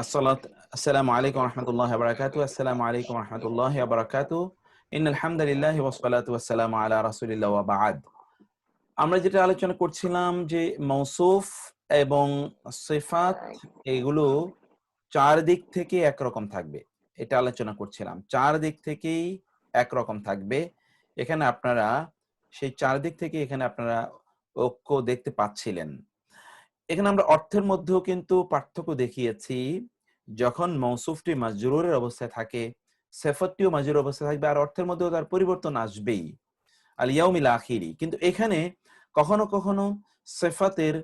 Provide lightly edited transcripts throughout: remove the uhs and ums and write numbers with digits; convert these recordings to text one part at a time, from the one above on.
আসসালামু আলাইকুম রহমতুল্লাহ বারাকাতু। আসসালামু আলাইকুম রহমতুল্লাহ বারাকাতু। ইন্নাল হামদুলিল্লাহি ওয়াসসালাতু ওয়াসসালামু আলা রাসূলিল্লাহ ওয়া বা'দ। আমরা যেটা আলোচনা করছিলাম যে মৌসুফ এবং সিফাত এগুলো চার দিক থেকে একরকম থাকবে, এটা আলোচনা করছিলাম। চার দিক থেকেই একরকম থাকবে। এখানে আপনারা সেই চার দিক থেকে এখানে আপনারা ঐক্য দেখতে পাচ্ছিলেন। এখানে আমরা অর্থের মধ্যেও কিন্তু পার্থক্য দেখিয়েছি। যখন মৌসুফটি মাজরুরের অবস্থায় থাকে, সিফাতটিও মাজরুর অবস্থায় থাকবে, আর অর্থের মধ্যেও তার পরিবর্তন আসবেই, আল ইয়াউমিল আখিরি। কিন্তু এখানে কখনো কখনো সিফাতের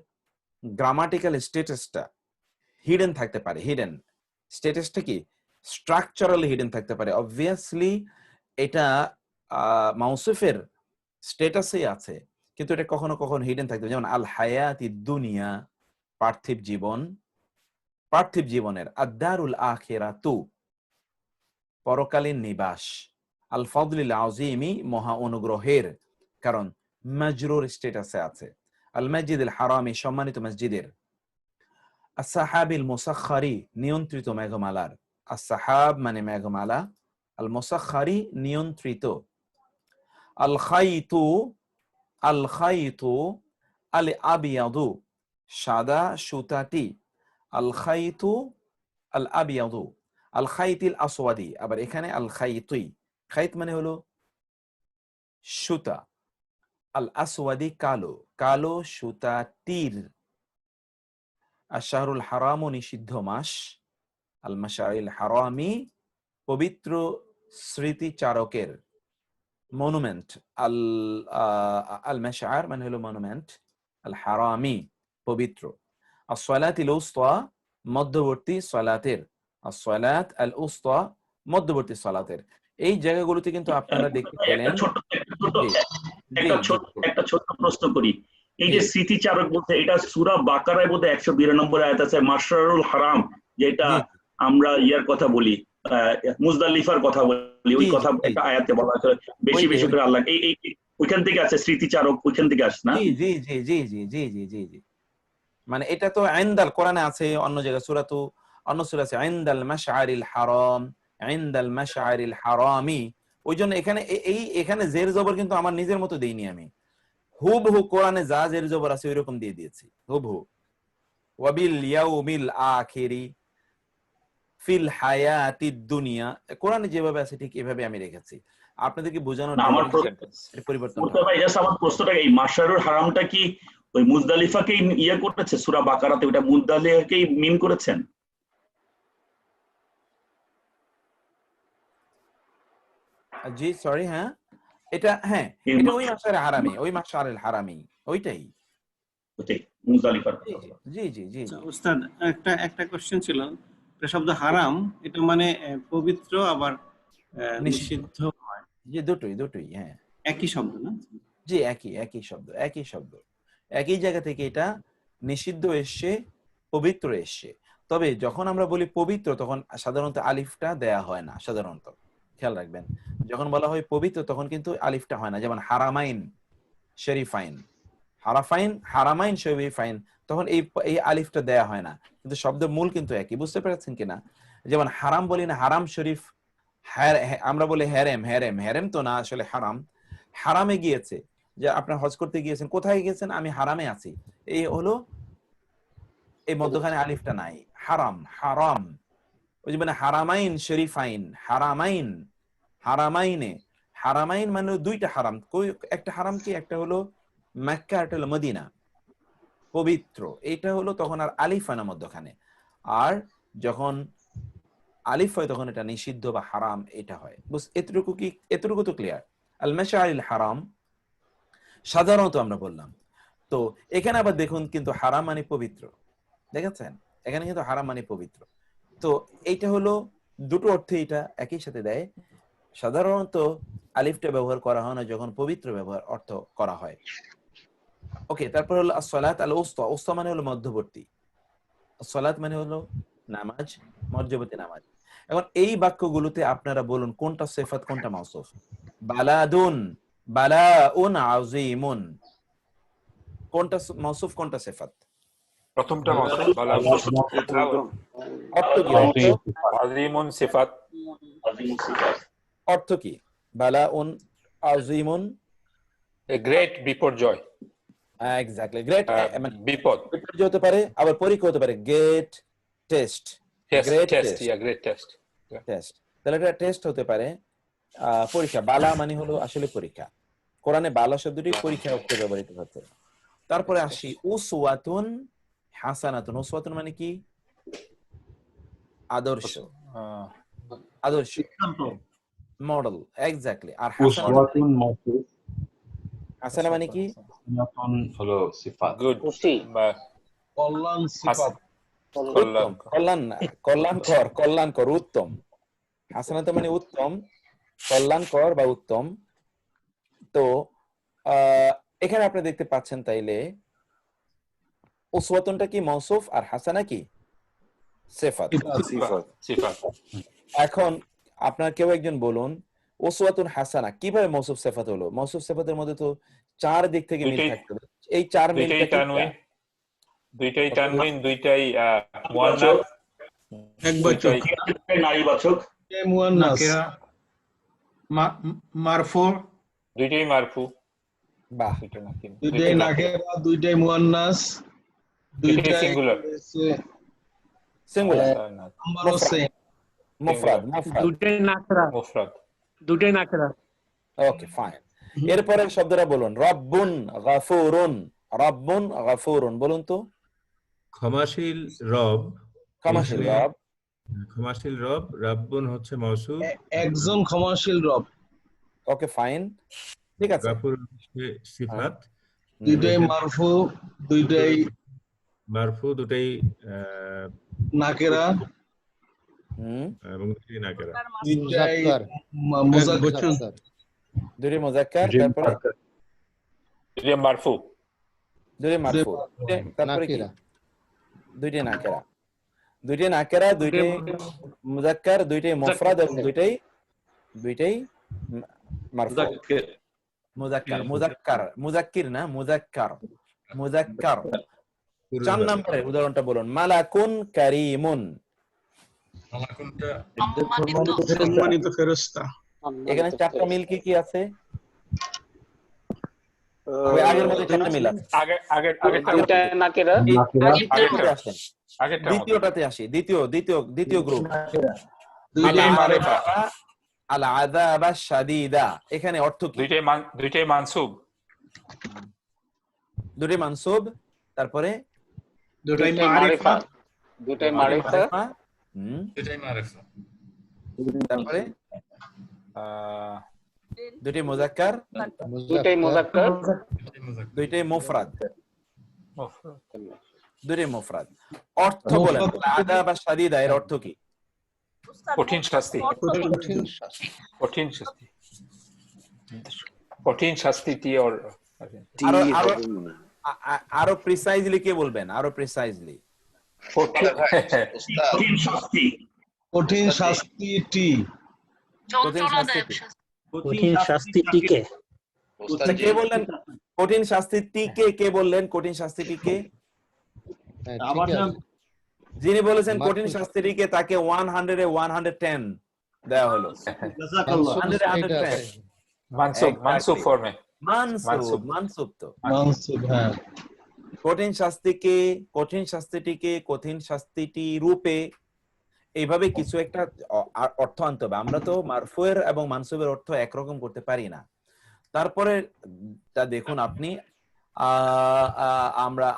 গ্রামাটিক্যাল স্ট্যাটাসটা হিডেন থাকতে পারে। হিডেন স্ট্যাটাসটা কি স্ট্রাকচারালি হিডেন থাকতে পারে। অবভিয়াসলি এটা মৌসুফের স্ট্যাটাসেই আছে, কিন্তু এটা কখনো কখনো হিডেন থাকতে পারে। যেমন আল হায়াতিদ দুনিয়া, পার্থিব জীবন, পার্থিব জীবনের, আদ-দারুল আখিরাতু, পরকালীন নিবাস, আল ফাদলিল আযীমি, মহা অনুগ্রহের, কারণ মাজরুর স্ট্যাটাসে আছে। আল মসজিদুল হারামি, সম্মানিত মসজিদের। আস-সাহাবিল মুসাখখারি, নিয়ন্ত্রিত মেঘমালার। আস-সাহাব মানে মেঘমালা, আল মুসাখখারি নিয়ন্ত্রিত। আল খাইতু, আল খাইতু আল আবিয়াদু, সাদা সুতাটি। আল খাইতু আল আবিয়াদু, আল খাইতিল আসওয়াদি। আবার এখানে আল খাইতুই, খাইত মানে হলো সুতা, আল আসওয়াদি কালো, কালো সুতাটির। আশ-শাহরুল হারাম, নিষিদ্ধ মাস। আল মাশারিল হারামি, পবিত্র স্মৃতিচারকের, মনুমেন্ট। আল আল মাশআর মানে হলো মনুমেন্ট, আল হারামি পবিত্র। আস-সালাতিল উসতা, মধ্যবর্তী সালাতের। আস-সালাত আল উসতা, মধ্যবর্তী সালাতের। এই জায়গাগুলোতে কিন্তু আপনারা দেখতে পেলেন। একটা ছোট্ট প্রশ্ন করি। এই জি যে স্মৃতিচারক বলতে, এটা সূরা বাকারায় বোধহয় 192 আয়াত আছে, মাশরারুল হারাম, যেটা জি আমরা ইয়ার কথা বলি, মুজদালিফার কথা বলি, জি ওই কথা জি একটা আয়াতে বলা আছে বেশি ওইটাই বেশি করে আল্লাহ, এই এই ওইখান থেকে আছে স্মৃতিচারক, ওইখান থেকে আসে না? জি জি জি জি জি জি জি জি জি মানে এটা তো ইনদাল, কোরআনে আছে, অন্য জায়গায় সূরাতু, অন্য সূরা আছে ইনদাল মাশআরিল হারাম, ইনদাল মাশআরিল হারামি। ওইজন্য এখানে এই এখানে জের জবর কিন্তু আমার নিজের মতো দেইনি আমি, হুবহু কোরআনে যা জের জবর আছে ওইরকম দিয়ে দিয়েছি হুবহু। ওয়াবিল ইয়াউমিল আখিরি, ফিল হায়াতিদ দুনিয়া, কোরআনে যেভাবে আছে ঠিক এভাবে আমি রেখেছি। আপনাদেরকে বোঝানোর না, জন্য আমার এর পরিবর্তন মুর্তজা হয়। ভাই, জাস্ট আমার প্রশ্নটা, এই মাশরারুল হারামটা কি ওই মুজদালিফাকেই ইয়ে করেছে সূরা বাকারাতে, ওটা মুজদালিফাকেই মিন করেছেন? জি সরি, হ্যাঁ এটা, হ্যাঁ এটা ওই মাসের হারামি, ওই মাসের হারামি, ওইটাই। ওইটাই মুজদালিফার জি কথা জি বলা। জি জি জি জি উস্তাদ, একটা একটা কোশ্চেন ছিল। এটা শব্দ হারাম, এটা মানে পবিত্র, আবার নিষিদ্ধ, নিষিদ্ধ হয়, জি দুটোই দুটোই, হ্যাঁ একই শব্দ না? জি একই একই শব্দ, একই শব্দ, একই জায়গা থেকে এটা নিষিদ্ধ এসছে, পবিত্র এসছে। তবে যখন আমরা বলি পবিত্র তখন সাধারণত আলিফটা দেয়া হয় না, সাধারণত খেয়াল রাখবেন। যখন বলা হয় পবিত্র তখন কিন্তু আলিফটা হয় না, যেমন হারামাইন শরীফাইন, হারাফাইন হারামাইন শরীফাইন, তখন এই এই আলিফটা দেয়া হয় না, কিন্তু শব্দের মূল কিন্তু একই। বুঝতে পেরেছেন কিনা? যেমন হারাম বলি না, হারাম শরীফ, আমরা বলি হ্যারেম, হ্যারেম হ্যারেম তো না, আসলে হারাম। হারামে গিয়েছে, যে আপনার হজ করতে গিয়েছেন, কোথায় গিয়েছেন? আমি হারামে আছি, এই হলো, এই মধ্যখানে আলিফটা নাই, হারাম হারাম। ওই যে মানে হারামাইন শরীফাইন, হারামাইন, হারামাইনে, হারামাইন মানে দুইটা হারাম। একটা হারাম কি, একটা হলো মক্কা, একটা হলো মদিনা, পবিত্র, এটা হলো তখন আর আলিফ হয় না মধ্যখানে। আর যখন আলিফ হয় তখন এটা নিষিদ্ধ বা হারাম এটা হয়। বুঝ, এতটুকু কি, এতটুকু তো ক্লিয়ার? আল মাশআরিল হারাম সাধারণত আমরা বললাম। তো এখানে আবার দেখুন, কিন্তু হারাম মানে পবিত্র, দেখেছেন? এখানে কিন্তু হারাম মানে পবিত্র। তো এইটা হলো দুটো অর্থে এটা একই সাথে দেয়। সাধারণত আলিফটা ব্যবহার করা হয় না যখন পবিত্র ব্যবহার অর্থ করা হয়। ওকে, তারপর হলো as-সালাত আল-উসতা, উসতা মানে হলো মধ্যবর্তী, সালাত মানে হলো নামাজ, মধ্যবর্তী নামাজ। এখন এই বাক্যগুলোতে আপনারা বলুন কোনটা সিফাত কোনটা মাউসুফ? বালাদুন, বালাউন আযীমুন, কোনটা মাউসুফ কোনটা সিফাত? প্রথমটা মাউসুফ, বালাগুন। অর্থ কি? আজিমুন সিফাত। অর্থ কি? বালাউন আজিমুন, এ গ্রেট বিপর্যয়। এক্স্যাক্টলি, গ্রেট মানে বিপদ। বিপর্যয় হতে পারে, আবার পরীক্ষা হতে পারে, great test, great test, test, yeah great test. Test. তাহলে এটা টেস্ট হতে পারে, পরীক্ষা। বালা মানে হলো আসলে পরীক্ষা। কোরআনে বালা শব্দটি পরীক্ষা অর্থে ব্যবহৃত হচ্ছে। তারপরে আসি উসওয়াতুন হাসানাতুন। উসওয়াতুন মানে কি? আদর্শ, আদর্শ, মডেল, এক্স্যাক্টলি। আর উসওয়াতুন মাউসুফ, হাসানা মানে কি? হাসানাতুন হলো সিফাত। গুড বা কল্যাণ সিফাত, উত্তম, কল্যাণকর, কল্যাণকর, উত্তম। হাসানাত মানে উত্তম, কল্যাণকর বা উত্তম। তো এখানে আপনি দেখতে পাচ্ছেন তাইলে উসওয়াতুনটা কি মৌসুফ আর হাসানা কি সিফাত। সিফাত। এখন আপনার কেউ একজন বলুন উসওয়াতুন হাসানা কিভাবে মৌসুফ সিফাত হলো? মৌসুফ সিফাতের মধ্যে তো চার দিক থেকে মিল থাকতে হবে। এই চার মিলটা কি? দুইটাই তানউইন, দুইটাই মুয়ান্নাস, একবাচক, নারীবাচক, মুয়ান্নাস, মারফু, দুইটাই মারফু। বাহ, দুইটাই নাকেরা, দুইটাই মুয়ান্নাস, দুইটাই সিঙ্গুলার। সিঙ্গুলার, নাম্বারও সেম, মুফরাদ, দুটাই নাকরা, মুফরাদ। দুটাই নাকরা। ওকে, ফাইন। এরপরের শব্দটা বলুন, রব্বুন গাফুরুন। রব্বুন গাফুরুন বলুন তো। ক্ষমাশীল রব, ক্ষমাশীল রব, ক্ষমাশীল রব, রব্বুন হচ্ছে মওসুফ, একজন ক্ষমাশীল রব, ওকে ফাইন, ঠিক আছে। গাফুর হচ্ছে সিফাত। দুইটাই মারফু, দুইটাই মারফু, দুটাই নাকেরা, এবং দুটাই নাকেরা। দুইটাই মুযাক্কার, দুটি মুযাক্কার, তারপরে দুইটাই মারফু, দুটি মারফু, তারপরে কি? দুইটি নাকেরা, দুইটি নাকেরা, দুইটি মুযাক্কার, দুইটি মুফরাদ এবং দুইটাই মারফু। মুযাক্কার, মুযাক্কির না, মুযাক্কার। 4 নম্বরের উদাহরণটা বলুন, মালাকুন কারীমুন। সম্মানিত ফেরেশতা। এখানে 4টা মিল কি আছে? আগের মধ্যে 4টা মিল আছে। দুইটা নাকেরা, দ্বিতীয়টাতে আসি, দ্বিতীয় গ্রুপ, দুইটাই মারিফা। আল আযাবা শাদীদা। এখানে অর্থ কি? দুইটাই মানসুব, দুটি মানসুব, তারপরে দুটাই মারিফা, দুটাই মারিফা, তারপরে দুটি মুযাক্কার, দুটাই মুযাক্কার, দুইটাই মুফরাদ, দুটি মুফরাদ। অর্থ বলেন, আযাবা শাদীদা এর অর্থ কি? কঠিন শাস্তি, কঠিন শাস্তি। আরো প্রিসাইজলি কে বলবেন? আরো প্রিসাইজলি কঠিন শাস্তি, কঠিন শাস্তি টি, কঠিন শাস্তি টিকে। কে বললেন কঠিন শাস্তি টিকে? কে বললেন কঠিন শাস্তিটিকে? যিনি বলেছেন কঠিন শাস্তিটিকে তাকে 100 এ 110 দেওয়া হলো। মানসুব ফর্মে, মানসুব তো মানসুব, হ্যাঁ। কঠিন শাস্তিটিকে কঠিন শাস্তিটি রূপে এইভাবে কিছু একটা অর্থ আনতে হবে। আমরা তো মারফুয়ের এবং মানসুবের অর্থ একরকম করতে পারি না। তারপরে তা দেখুন আপনি, আমরা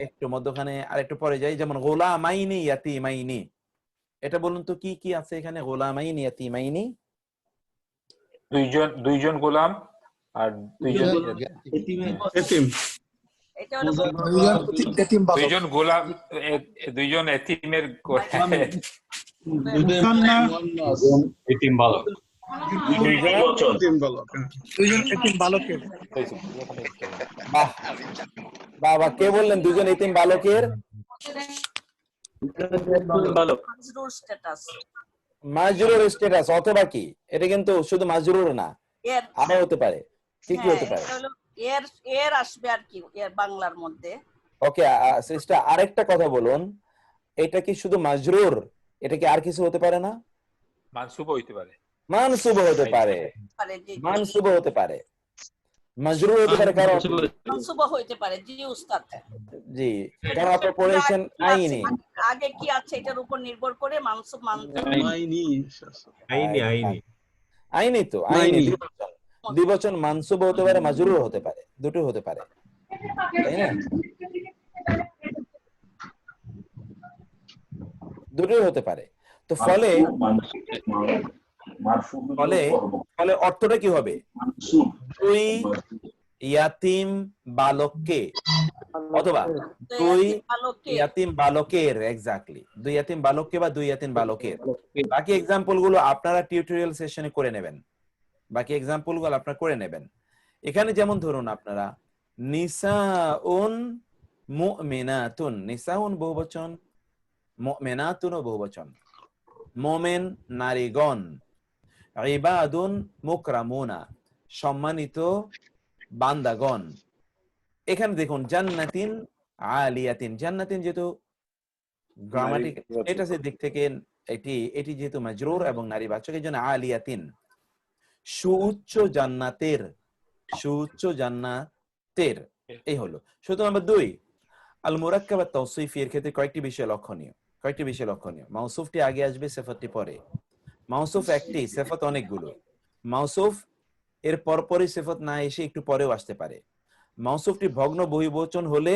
একটু মধ্যখানে আর একটু পরে যাই, যেমন গোলামাইনি ইয়াতিমাইনি। এটা বলুন তো কি কি আছে এখানে? গোলামাইনি ইয়াতিমাইনি, দুইজন গোলাম আর দুইজন এতিম, দুইজন গোলাম, দুইজন এতিমের এতিম বালক, বাবা কে বললেন দুজন এতিম বালকের? মাজরুর স্ট্যাটাস অথবা কি? এটা কিন্তু শুধু মাজরুর না, আরো হতে পারে। কি হতে পারে? এর আসবে আর কি এর বাংলার মধ্যে। ওকে সিস্টার, আরেকটা কথা বলুন, এটা কি শুধু মাজরুর? এটা কি আর কিছু হতে পারে না? মানসুব হইতে পারে, মানসুব হতে পারে, মানসুব হতে পারে, মাজরুর হতে পারে, কারণ মানসুব হইতে পারে। জি উস্তাদ, জি, কারণ আপনি পড়েছেন আইনি। আগে কি আছে এটার উপর নির্ভর করে মানসুব মানতে আইনি আইনি আইনি তো, আইনি দ্বিবচন মানসুব হতে পারে, মাজরুর হতে পারে, দুটো হতে পারে, তাই না? দুটোই হতে পারে। তো ফলে ফলে অর্থটা কি হবে? তুই ইয়াতিম বালককে, অথবা তুই ইয়াতিম বালকের, এক্স্যাক্টলি, দুই ইয়াতিম বালককে বা দুই ইয়াতিম বালকের। বাকি এক্সাম্পল গুলো আপনারা টিউটোরিয়াল সেশনে করে নেবেন, বাকি এক্সাম্পল গুলো আপনারা করে নেবেন। এখানে যেমন ধরুন আপনারা নিসাউন মুমিনাতুন, নিসাউন বহুবচন, মুমিনাতুন বহুবচন, মোমেন নারীগণ, ইবাদুন মুকরামুনা সম্মানিত বান্দাগণ। এখানে দেখুন জান্নাতিন আলিয়াতিন, জান্নাতিন যেহেতু গ্রামাটিক স্ট্যাটাসের দিক থেকে এটি যেহেতু মাজরুর এবং নারীবাচক, এই জন্য আলিয়াতিন, সুউচ্চ জান্নাতের, সুউচ্চ জান্নাতের, এই হলো। সূত্র নাম্বার 2, আল মুরাক্কাব আত তাওসিফি এর ক্ষেত্রে কয়েকটি বিষয় লক্ষণীয়। মাউসুফটি আগে আসবে, সিফাতটি পরে। মাউসুফ একটি, সিফাত অনেকগুলো। মাউসুফ এর পরপরই সিফাত না এসে একটু পরেও আসতে পারে। মাউসুফটি ভগ্ন বহুবচন হলে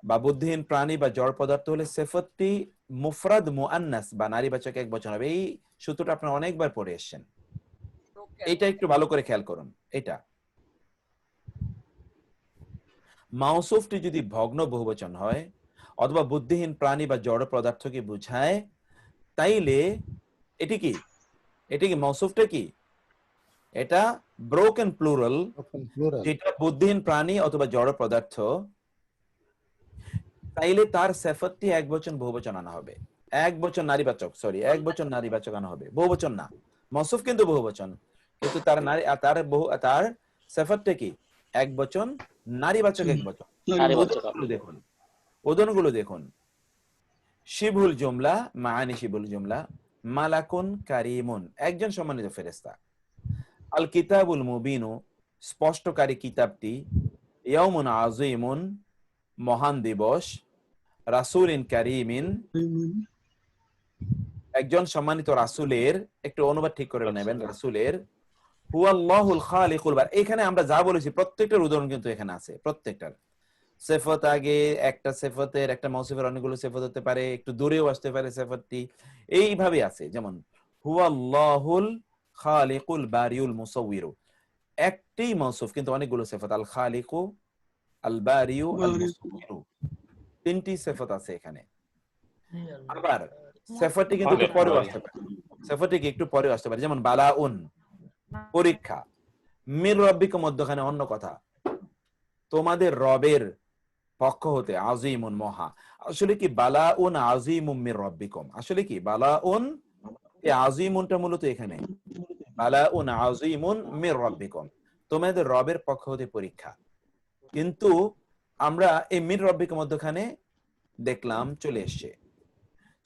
বা বুদ্ধিহীন প্রাণী বা জড় পদার্থ হলে সিফাতটি মুফরাদ মুআন্নাস বা নারীবাচক এক বচন হবে। এই সূত্রটা আপনারা অনেকবার পড়ে এসেছেন, এটা একটু ভালো করে খেয়াল করুন। এটা মাউসুফটি যদি ভগ্ন বহুবচন হয় অথবা বুদ্ধিহীন প্রাণী বা জড় পদার্থকে বোঝায়, তাইলে এটি কি মাউসুফটা কি? এটা ব্রোকেন প্লুরাল, যেটা বুদ্ধিহীন প্রাণী অথবা জড় পদার্থ, তাইলে তার সিফাতটি এক বচন বহুবচন আনা হবে, এক বচন নারীবাচক আনা হবে, বহুবচন না। মাউসুফ কিন্তু বহুবচন, কিন্তু তার সিফাতটা কি? এক বচন নারীবাচক এক বচন। উদাহরণগুলো দেখুন। শিবহুল জুমলা, মাআনি শিবহুল জুমলা, মালাকুন কারিমুন, একজন সম্মানিত ফেরেশতা। আল কিতাবুল মুবিনু, স্পষ্টকারী কিতাবটি। ইয়াউমুন আযীমুন, মহান দিবস। রাসূলিন কারীমিন, একজন সম্মানিত রাসূলের, একটু অনুবাদ ঠিক করে নেবেন, রাসূলের। হুয়াল্লাহুল খালিকুল বার, এখানে আমরা যা বলেছি প্রত্যেকটার উদাহরণ কিন্তু এখানে আছে, প্রত্যেকটার। সিফাত আগে একটা সিফাতের, একটা মাউসুফের অনেকগুলো সিফাত হতে পারে, একটু দূরেও আসতে পারে সিফাতটি, এইভাবে আছে। যেমন হুয়াল্লাহুল খালিকুল বারিউল মুসাউবিরু, একটি মাউসুফ কিন্তু অনেকগুলো সিফাত, আল খালিকু, আল বারিউ, আল মুসাউবিরু, তিনটি সিফাত আছে এখানে। আবার সিফাতটি কিন্তু একটু পরেও আসতে পারে, যেমন বালাউন, পরীক্ষা। মির রাব্বিকুম, মধ্যখানে অন্য কথা, তোমাদের রবের পক্ষ হতে, আযীমুন, মহা। আসলে কি বালাউন আযীমুম মির রাব্বিকুম, আসলে কি বালাউন, এই আযীমুনটা মূলত এখানে বালাউন আযীমুন মির রাব্বিকুম, তোমাদের রবের পক্ষ হতে পরীক্ষা। কিন্তু আমরা এই মির রাব্বিকুম মধ্যখানে দেখলাম চলে এসেছে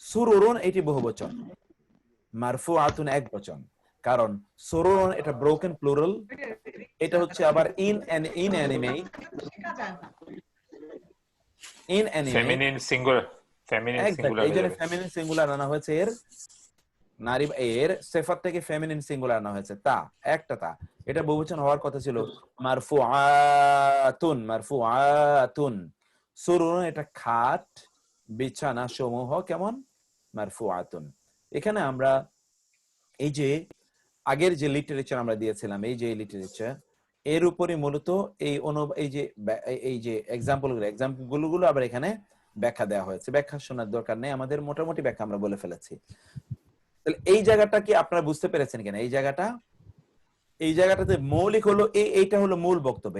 সুরুরুন, এটি বহুবচন। মারফুআতুন এক বচন, কারণ সুরুরুন এটা ব্রোকেন প্লুরাল, এটা হচ্ছে আবার ইনঅ্যানিমেট, ফেমিনিন সিঙ্গুলার, এই জন্য ফেমিনিন সিঙ্গুলার আনা হয়েছে, এর সিফাত থেকে ফেমিনিন সিঙ্গুলার আনা হয়েছে, তা একটা তা, এটা বহুবচন হওয়ার কথা ছিল মারফুআতুন। সুরুরুন এটা খাট, বিছানা সমূহ, কেমন? মারফুআতুন। এখানে আমরা এই যে আগের যে লিটারেচার আমরা দিয়েছিলাম, এই যে লিটারেচার, এর উপরে মূলত এই যে এক্সাম্পলগুলো আবার এখানে ব্যাখ্যা দেওয়া হয়েছে। ব্যাখ্যা শোনার দরকার নেই আমাদের, মোটামুটি ব্যাখ্যা আমরা বলে ফেলেছি। তাহলে এই জায়গাটা কি আপনারা বুঝতে পেরেছেন কিনা? এই জায়গাটাতে মৌলিক হলো এইটা হলো মূল বক্তব্য,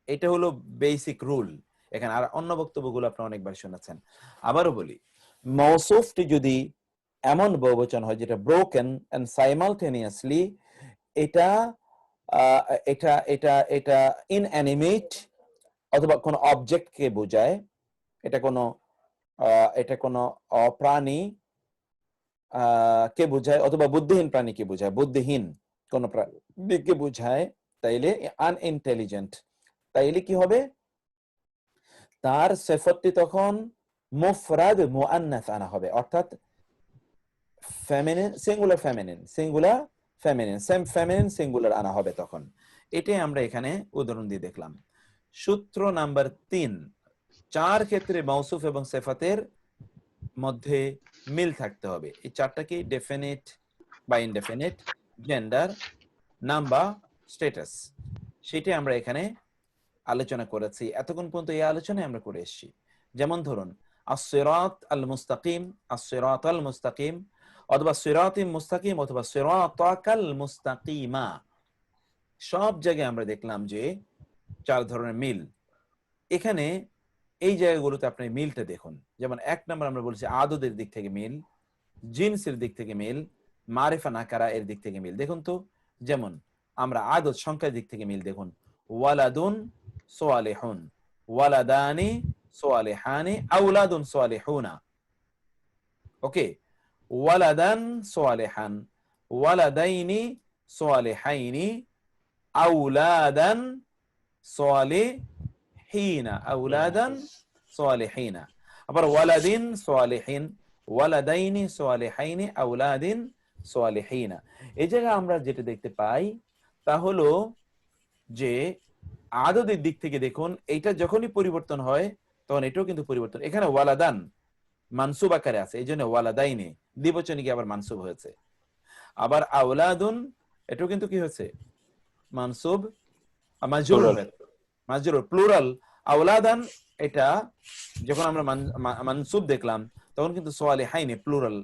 এটা হলো বেসিক রুল। এখানে আর অন্য বক্তব্যগুলো আপনারা অনেকবার শুনেছেন। আবারও বলি, মৌসুফটি যদি এমন বহুবচন হয় যেটা ব্রোকেন এন্ড সাইমালটেনিয়াসলি, এটা ইনঅ্যানিমেট অথবা কোনো অবজেক্টকে বোঝায়, এটা কোনো এটা কোনো অপ্রাণী কে বোঝায়, অথবা বুদ্ধিহীন প্রাণীকে বোঝায়, বুদ্ধিহীন কোন প্রাণীকে বোঝায়, তাইলে আনইন্টেলিজেন্ট, তাইলে কি হবে, তার সিফাতটি তখন মুফরাদ মুআন্নাস আনা হবে, অর্থাৎ feminine singular feminine, singular feminine, same feminine singular আনা হবে তখন। এটাই আমরা এখানে উদাহরণ দিয়ে দেখলাম। সূত্র নাম্বার 3, 4 ক্ষেত্রে মৌসুফ এবং সিফাতের মধ্যে মিল থাকতে হবে। এই চারটা কি? ডেফিনিট বা ইনডেফিনিট, জেন্ডার, নাম্বার, স্ট্যাটাস। সেটাই আমরা এখানে আলোচনা করেছি। এতক্ষণ পর্যন্ত এই আলোচনায় আমরা করে এসেছি। যেমন ধরুন আস-সিরাত আল মুস্তাকিম, আস-সিরাত আল মুস্তাকিম, অথবা সিরাতিম মুস্তাকিম, অথবা সিরাতাকাল মুস্তাকিমা, সব জায়গায় আমরা দেখলাম যে 4 ধরনের মিল। এখানে এই জায়গাগুলোতে আপনি মিলটা দেখুন। যেমন 1 নম্বর আমরা বলছি আদদের দিক থেকে মিল, জিনসের দিক থেকে মিল, মারিফা নাকারা এর দিক থেকে মিল। দেখুন তো, যেমন আমরা আদদ সংখ্যার দিক থেকে মিল দেখুন, ওয়ালাদুন সালিহুন, ওয়ালাদানি সালিহানি, আওলাদুন সালিহুনা। ওকে, ওয়ালাদান সালিহান, ওয়ালাদাইনি সালিহাইনি, আওলাদান সালিহিনা, আওলাদান সালিহিনা। আবার ওয়ালাদিন সালিহিন, ওয়ালাদাইনি সালিহাইনি, আওলাদিন সালিহিনা। এই জায়গায় আমরা যেটা দেখতে পাই তা হলো যে আদদের দিক থেকে দেখুন, এইটা যখনই পরিবর্তন হয় তখন এটাও কিন্তু পরিবর্তন। এখানে ওয়ালাদান মানসুব আকারে আছে, এই জন্য ওয়ালাদাইনি দ্বিবচনে গিয়ে আবার মানসুব হয়েছে। আবার আওলাদুন এটাও কিন্তু কি হয়েছে? মানসুব, মাজরুর হয়েছে, মাজরুর প্লুরাল। আওলাদান এটা যখন আমরা মানসুব দেখলাম তখন কিন্তু সালিহাইনি প্লুরাল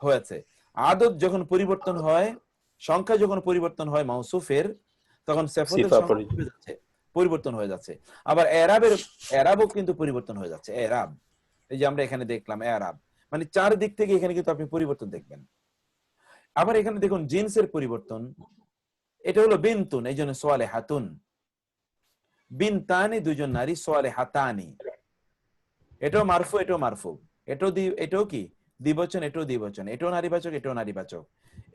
হয়েছে। আদদ যখন পরিবর্তন হয়, সংখ্যা যখন পরিবর্তন হয় মাউসুফের, তখন সিফাতের সংখ্যা পরিবর্তন হয়ে যাচ্ছে। আবার এরাবও কিন্তু পরিবর্তন হয়ে যাচ্ছে। এরাব, এই যে আমরা এখানে দেখলাম এরাব, মানে 4 দিক থেকে এখানে কিন্তু আপনি পরিবর্তন দেখবেন। আবার এখানে দেখুন জিনসের পরিবর্তন, এটা হলো বিনতুন, এই জন্য সালিহাতুন, বিনতানি দুইজন নারী, সালিহাতানি। এটাও মারফু, এটাও মারফু, এটাও কি দ্বিবচন, এটাও দ্বিবচন, এটাও নারীবাচক, এটাও নারীবাচক,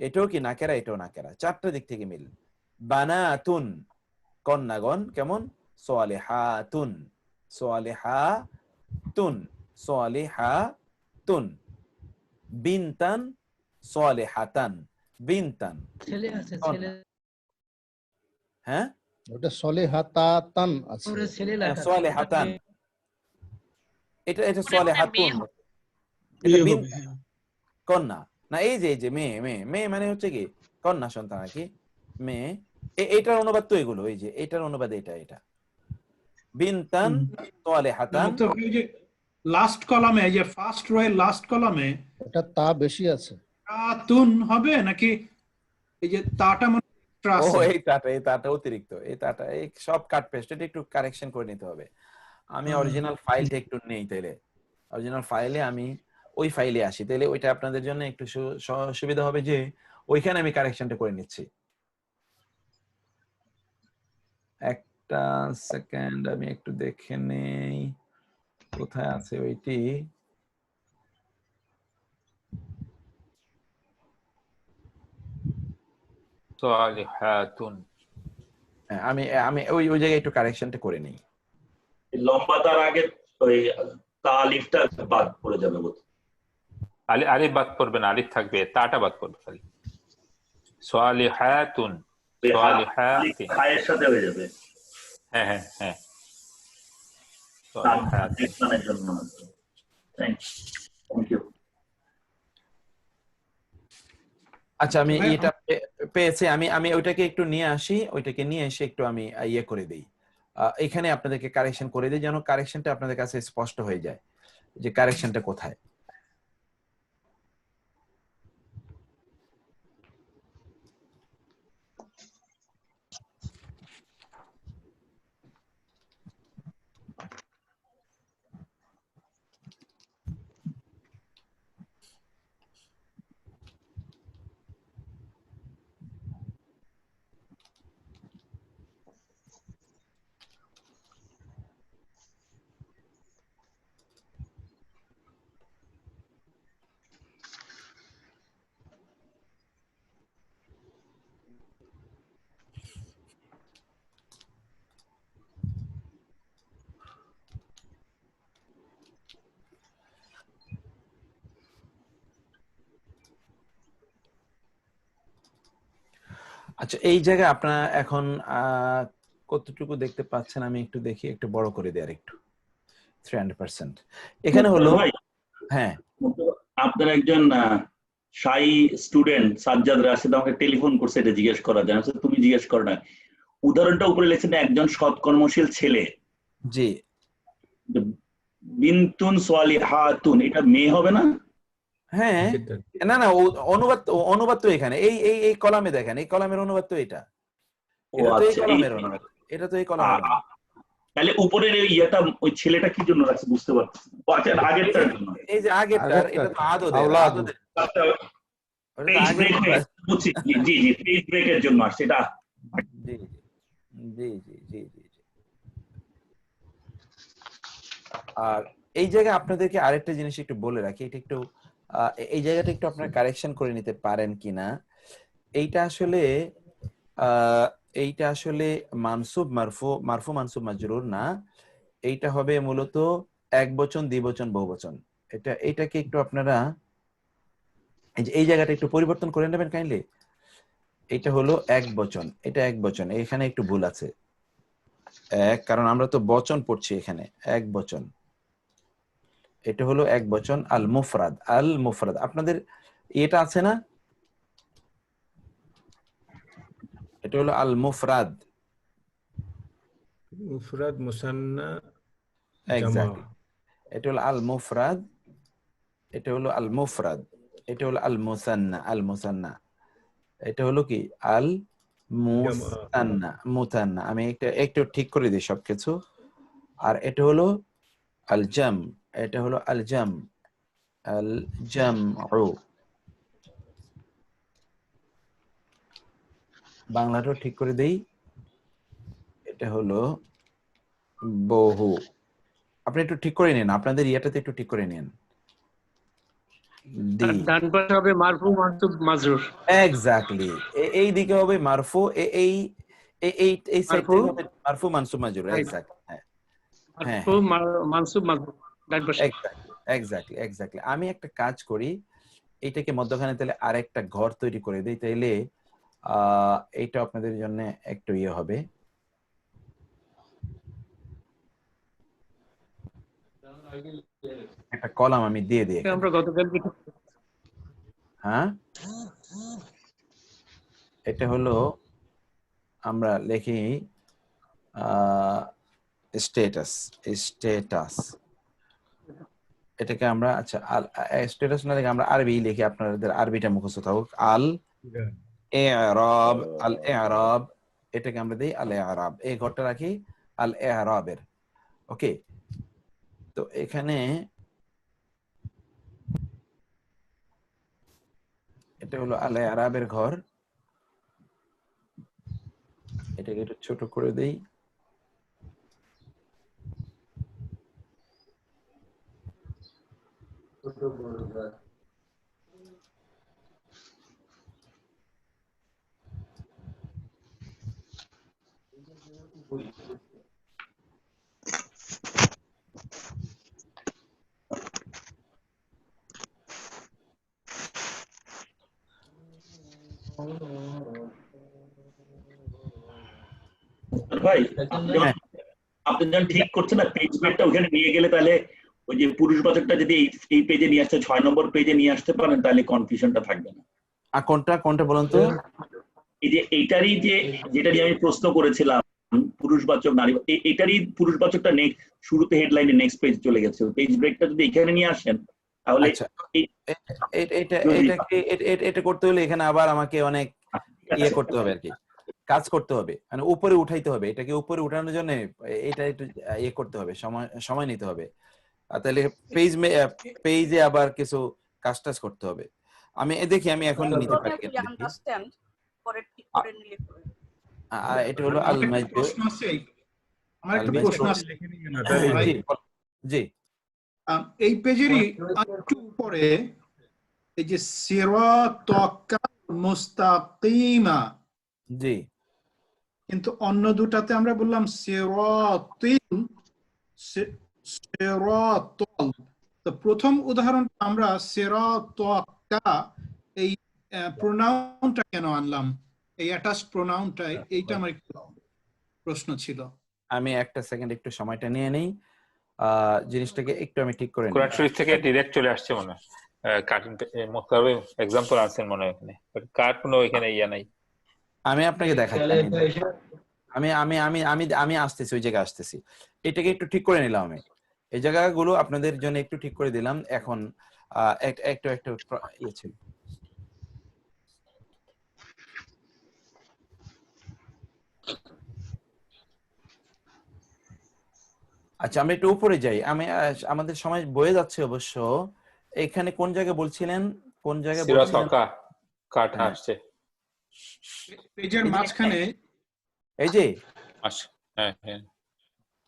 এটাও কি নাকেরা, এটাও নাকেরা। 4টা দিক থেকে মিল। বানাতুন কন্যাগণ কেমন? সালিহাতুন, সালিহাতুন, সালিহাতুন। বিনতান সালিহাতান, বিনতান। ছেলে আছে, ছেলে। হ্যাঁ, ওটা সলিহাতাতান আছে, ওরে ছেলে লেখা সালিহাতান, এটা সালিহাতুন, এটা বিন কন্যা না। এই যে মেয়ে, মেয়ে মেয়ে মানে হচ্ছে কি কন্যা সন্তান আর কি, মেয়ে। এটার অনুবাদ তো এগুলো, এই যে এটার অনুবাদ এটা বিনতান সালিহাতান। তো এই যে লাস্ট কলামে, এই যে ফার্স্ট রো এর লাস্ট কলামে ওটা তা বেশি আছে। তুন হবে নাকি এই যে তাটা মানে এক্সট্রা ও, আছে? এই তাটা অতিরিক্ত, এই তাটা এই সব কাট পেস্ট, এটা একটু কারেকশন করে নিতে হবে। আমি অরিজিনাল ফাইলটা একটু নেই, তাইলে অরিজিনাল ফাইলে আমি ওই ফাইলে আসি, তাইলে ওইটা আপনাদের জন্য একটু সুবিধা হবে যে ওইখানে আমি কারেকশনটা করে নিচ্ছি। একটা সেকেন্ড, আমি একটু দেখে নেই কোথায় আছে ওইটি। সালিহাতুন, আমি আমি ওই জায়গায় একটু কারেকশনটা করে নিই। লম্বা তার আগে ওই তা আলিফটা বাদ পড়ে যাবে বোধ। আলিফ বাদ পড়বে না, আলিফ থাকবে, তাটা বাদ পড়বে খালি। সালিহাতুন, সালিহাতিন, হায়ের সাথে হয়ে যাবে। হ্যাঁ হ্যাঁ হ্যাঁ, সালিহাতিনের জন্য। Thank you. আচ্ছা, আমি এটা পেয়েছি। আমি ওইটাকে একটু নিয়ে আসি, ওইটাকে নিয়ে এসে একটু আমি ইয়ে করে দেই, এখানে আপনাদেরকে কারেকশন করে দিই, যেন কারেকশনটা আপনাদের কাছে স্পষ্ট হয়ে যায় যে কারেকশনটা কোথায়। আচ্ছা, এই জায়গায় আপনারা এখন কতটুকু দেখতে পাচ্ছেন আমি একটু দেখি, একটু বড় করে দিই আর একটু 300%। এখানে হলো ভাই, হ্যাঁ আপনার একজন শাই স্টুডেন্ট সাজ্জাদ রাশিদ আমাকে টেলিফোন করছে, এটা জিজ্ঞেস করা যায়। আচ্ছা, তুমি জিজ্ঞেস করো না। উদাহরণটা উপরে লিখছেন একজন সৎকর্মশীল ছেলে, জি বিনতুন সালিহাতুন, এটা মেয়ে হবে না? হ্যাঁ, না না অনুবাদ তো এখানে এই এই এই কলামে দেখেন, এই কলামের অনুবাদ তো এটা, এটা তো এই কলামের অনুবাদ, এটা তো এই কলামের অনুবাদ। তাহলে উপরের এই ইয়েটা ওই ছেলেটা কি জন্য রাখছে বুঝতে পারছি। আচ্ছা, আগেরটার জন্য। এই যে আগেরটার, এটা তো আদদের আচ্ছা, পেজ ব্রেক বুঝছি। জি জি, পেজ ব্রেকের জন্য আসছে এটা। জি জি জি জি জি। আর এই জায়গায় আপনাদেরকে আরেকটা জিনিস একটু বলে রাখি, এটা একটু এই জায়গাটা একটু আপনারা কারেকশন করে নিতে পারেন কিনা। এইটা আসলে মানসুব মারফু, মারফু মানসুব মাজরুর না, এইটা হবে মূলত একবচন, দ্বিবচন, বহুবচন। এইটাকে একটু আপনারা এই জায়গাটা একটু পরিবর্তন করে নেবেন কাইন্ডলি। এটা হলো এক বচন, এটা এক বচন, এখানে একটু ভুল আছে। কারণ আমরা তো বচন পড়ছি এখানে, এক বচন, এটা হলো এক বচন। আল মুফরাদ, আল মুফরাদ আপনাদের এটা আছে না, এটা হলো আল মুফরাদ। মুফরাদ, মুসান্না, এক্স্যাক্টলি, এটা হলো আল মুফরাদ, এটা হলো আল মুফরাদ, এটা হলো আল মুসান্না, আল মুসান্না, এটা হলো কি আল মুসান্না, মুসান্না। আমি একটু ঠিক করে দিই সবকিছু। আর এটা হলো আল জাম, এটা হলো আল জাম, আল জামউ। বাংলাটাও ঠিক করে দেই, এটা হলো বহু। আপনি একটু ঠিক করে নিন, আপনাদের ইয়াটাতে একটু ঠিক করে নিন। ডান পাশে হবে মারফু মানসুব মাজরুর। এক্স্যাক্টলি, এই দিকে হবে মারফু, এই সাইড থেকে হবে মারফু মানসুব মাজরুর। এক্স্যাক্টলি, হ্যাঁ মারফু মানসুব মাজরুর ডান পাশে। Exactly exactly. আমি একটা কাজ করি, এইটাকে মধ্যখানে তাহলে আরেকটা ঘর তৈরি করে দিই, তাইলে এইটা আপনাদের জন্য একটু ইয়ে হবে। একটা কলাম আমি দিয়ে দিই, আমরা গতকালকে হ্যাঁ এটা হলো আমরা লিখি স্ট্যাটাস, স্ট্যাটাস এটাকে আমরা, আচ্ছা স্ট্যাটাস না লিখে আমরা আরবি লিখি, আপনাদের আরবিটা মুখস্থ থাকুক। আল ইরাব, আল ইরাব, এটাকে আমরা দেই আল ইরাব, এই ঘরটা রাখি আল ইরাবের। ওকে, তো এখানে এটা হলো আল ইরাবের ঘর, এটাকে একটু ছোট করে দেই। ভাই, আপনি যখন ঠিক করছেন না পেজ ব্রেকটা ওখানে নিয়ে গেলে, তাহলে ওই যে পুরুষবাচকটা যদি এই পেজে নিয়ে আসতে, 6 নম্বর পেজে নিয়ে আসতে পারেন, তাহলে কনফিউশনটা থাকবে না। আর কোনটা বলুন তো? এই যে এইটারই যেটা নিয়ে আমি প্রশ্ন করেছিলাম, পুরুষবাচক নারী, এটারই পুরুষবাচকটা শুরুতে হেডলাইনে নেক্সট পেজ চলে গেছে। পেজ ব্রেকটা যদি এখানে নিয়ে আসেন তাহলে এটা করতে হলে এখানে আবার আমাকে অনেক ইয়ে করতে হবে আর কি, কাজ করতে হবে, মানে উপরে উঠাইতে হবে। এটাকে উপরে উঠানোর জন্য এটা একটু ইয়ে করতে হবে, সময় নিতে হবে। তাহলে পেজে আবার কিছু কাজ টাজ করতে হবে। আমি দেখি আমি এখন নিতে পারি। এটা হলো আল মাজরুর। আমার একটা প্রশ্ন আছে। জি, এই পেজেরই একটু উপরে এই যে সিরাতাল মুস্তাকিমা, জি, কিন্তু অন্য দুটাতে আমরা বললাম সিরাতিল, সিরাতাল। তো প্রথম উদাহরণটা আমরা সিরাতাকা, এই প্রোনাউনটা কেন আনলাম? এই অ্যাটাচড প্রোনাউনটা, এইটা আমার একটু প্রশ্ন ছিল। আমি একটা সেকেন্ড একটু সময়টা নিয়ে নেই, জিনিসটাকে একটু আমি ঠিক করে নিই। কোরআন শরীফ থেকে ডিরেক্ট চলে আসছে মনে হয়, কার্টুন মোতাবেক এক্সাম্পল আনছেন মনে হয় এখানে, কার কোনো এখানে ইয়া নাই। আমি আপনাকে দেখাচ্ছি, আমি আমি আমি আমি আমি আসতেছি, ওই জায়গায় আসতেছি। এটাকে একটু ঠিক করে নিলাম আমি, এই জায়গাগুলো আপনাদের জন্য একটু ঠিক করে দিলাম। এখন একটু একটু ইয়ে ছিল। আচ্ছা, আমরা একটু উপরে যাই। আমি আমাদের সময় বয়ে যাচ্ছে অবশ্য। এখানে কোন জায়গায় বলছিলেন, কোন জায়গায় বলছিলেন? কাট আসছে পেজের মাঝখানে, এই যে হ্যাঁ হ্যাঁ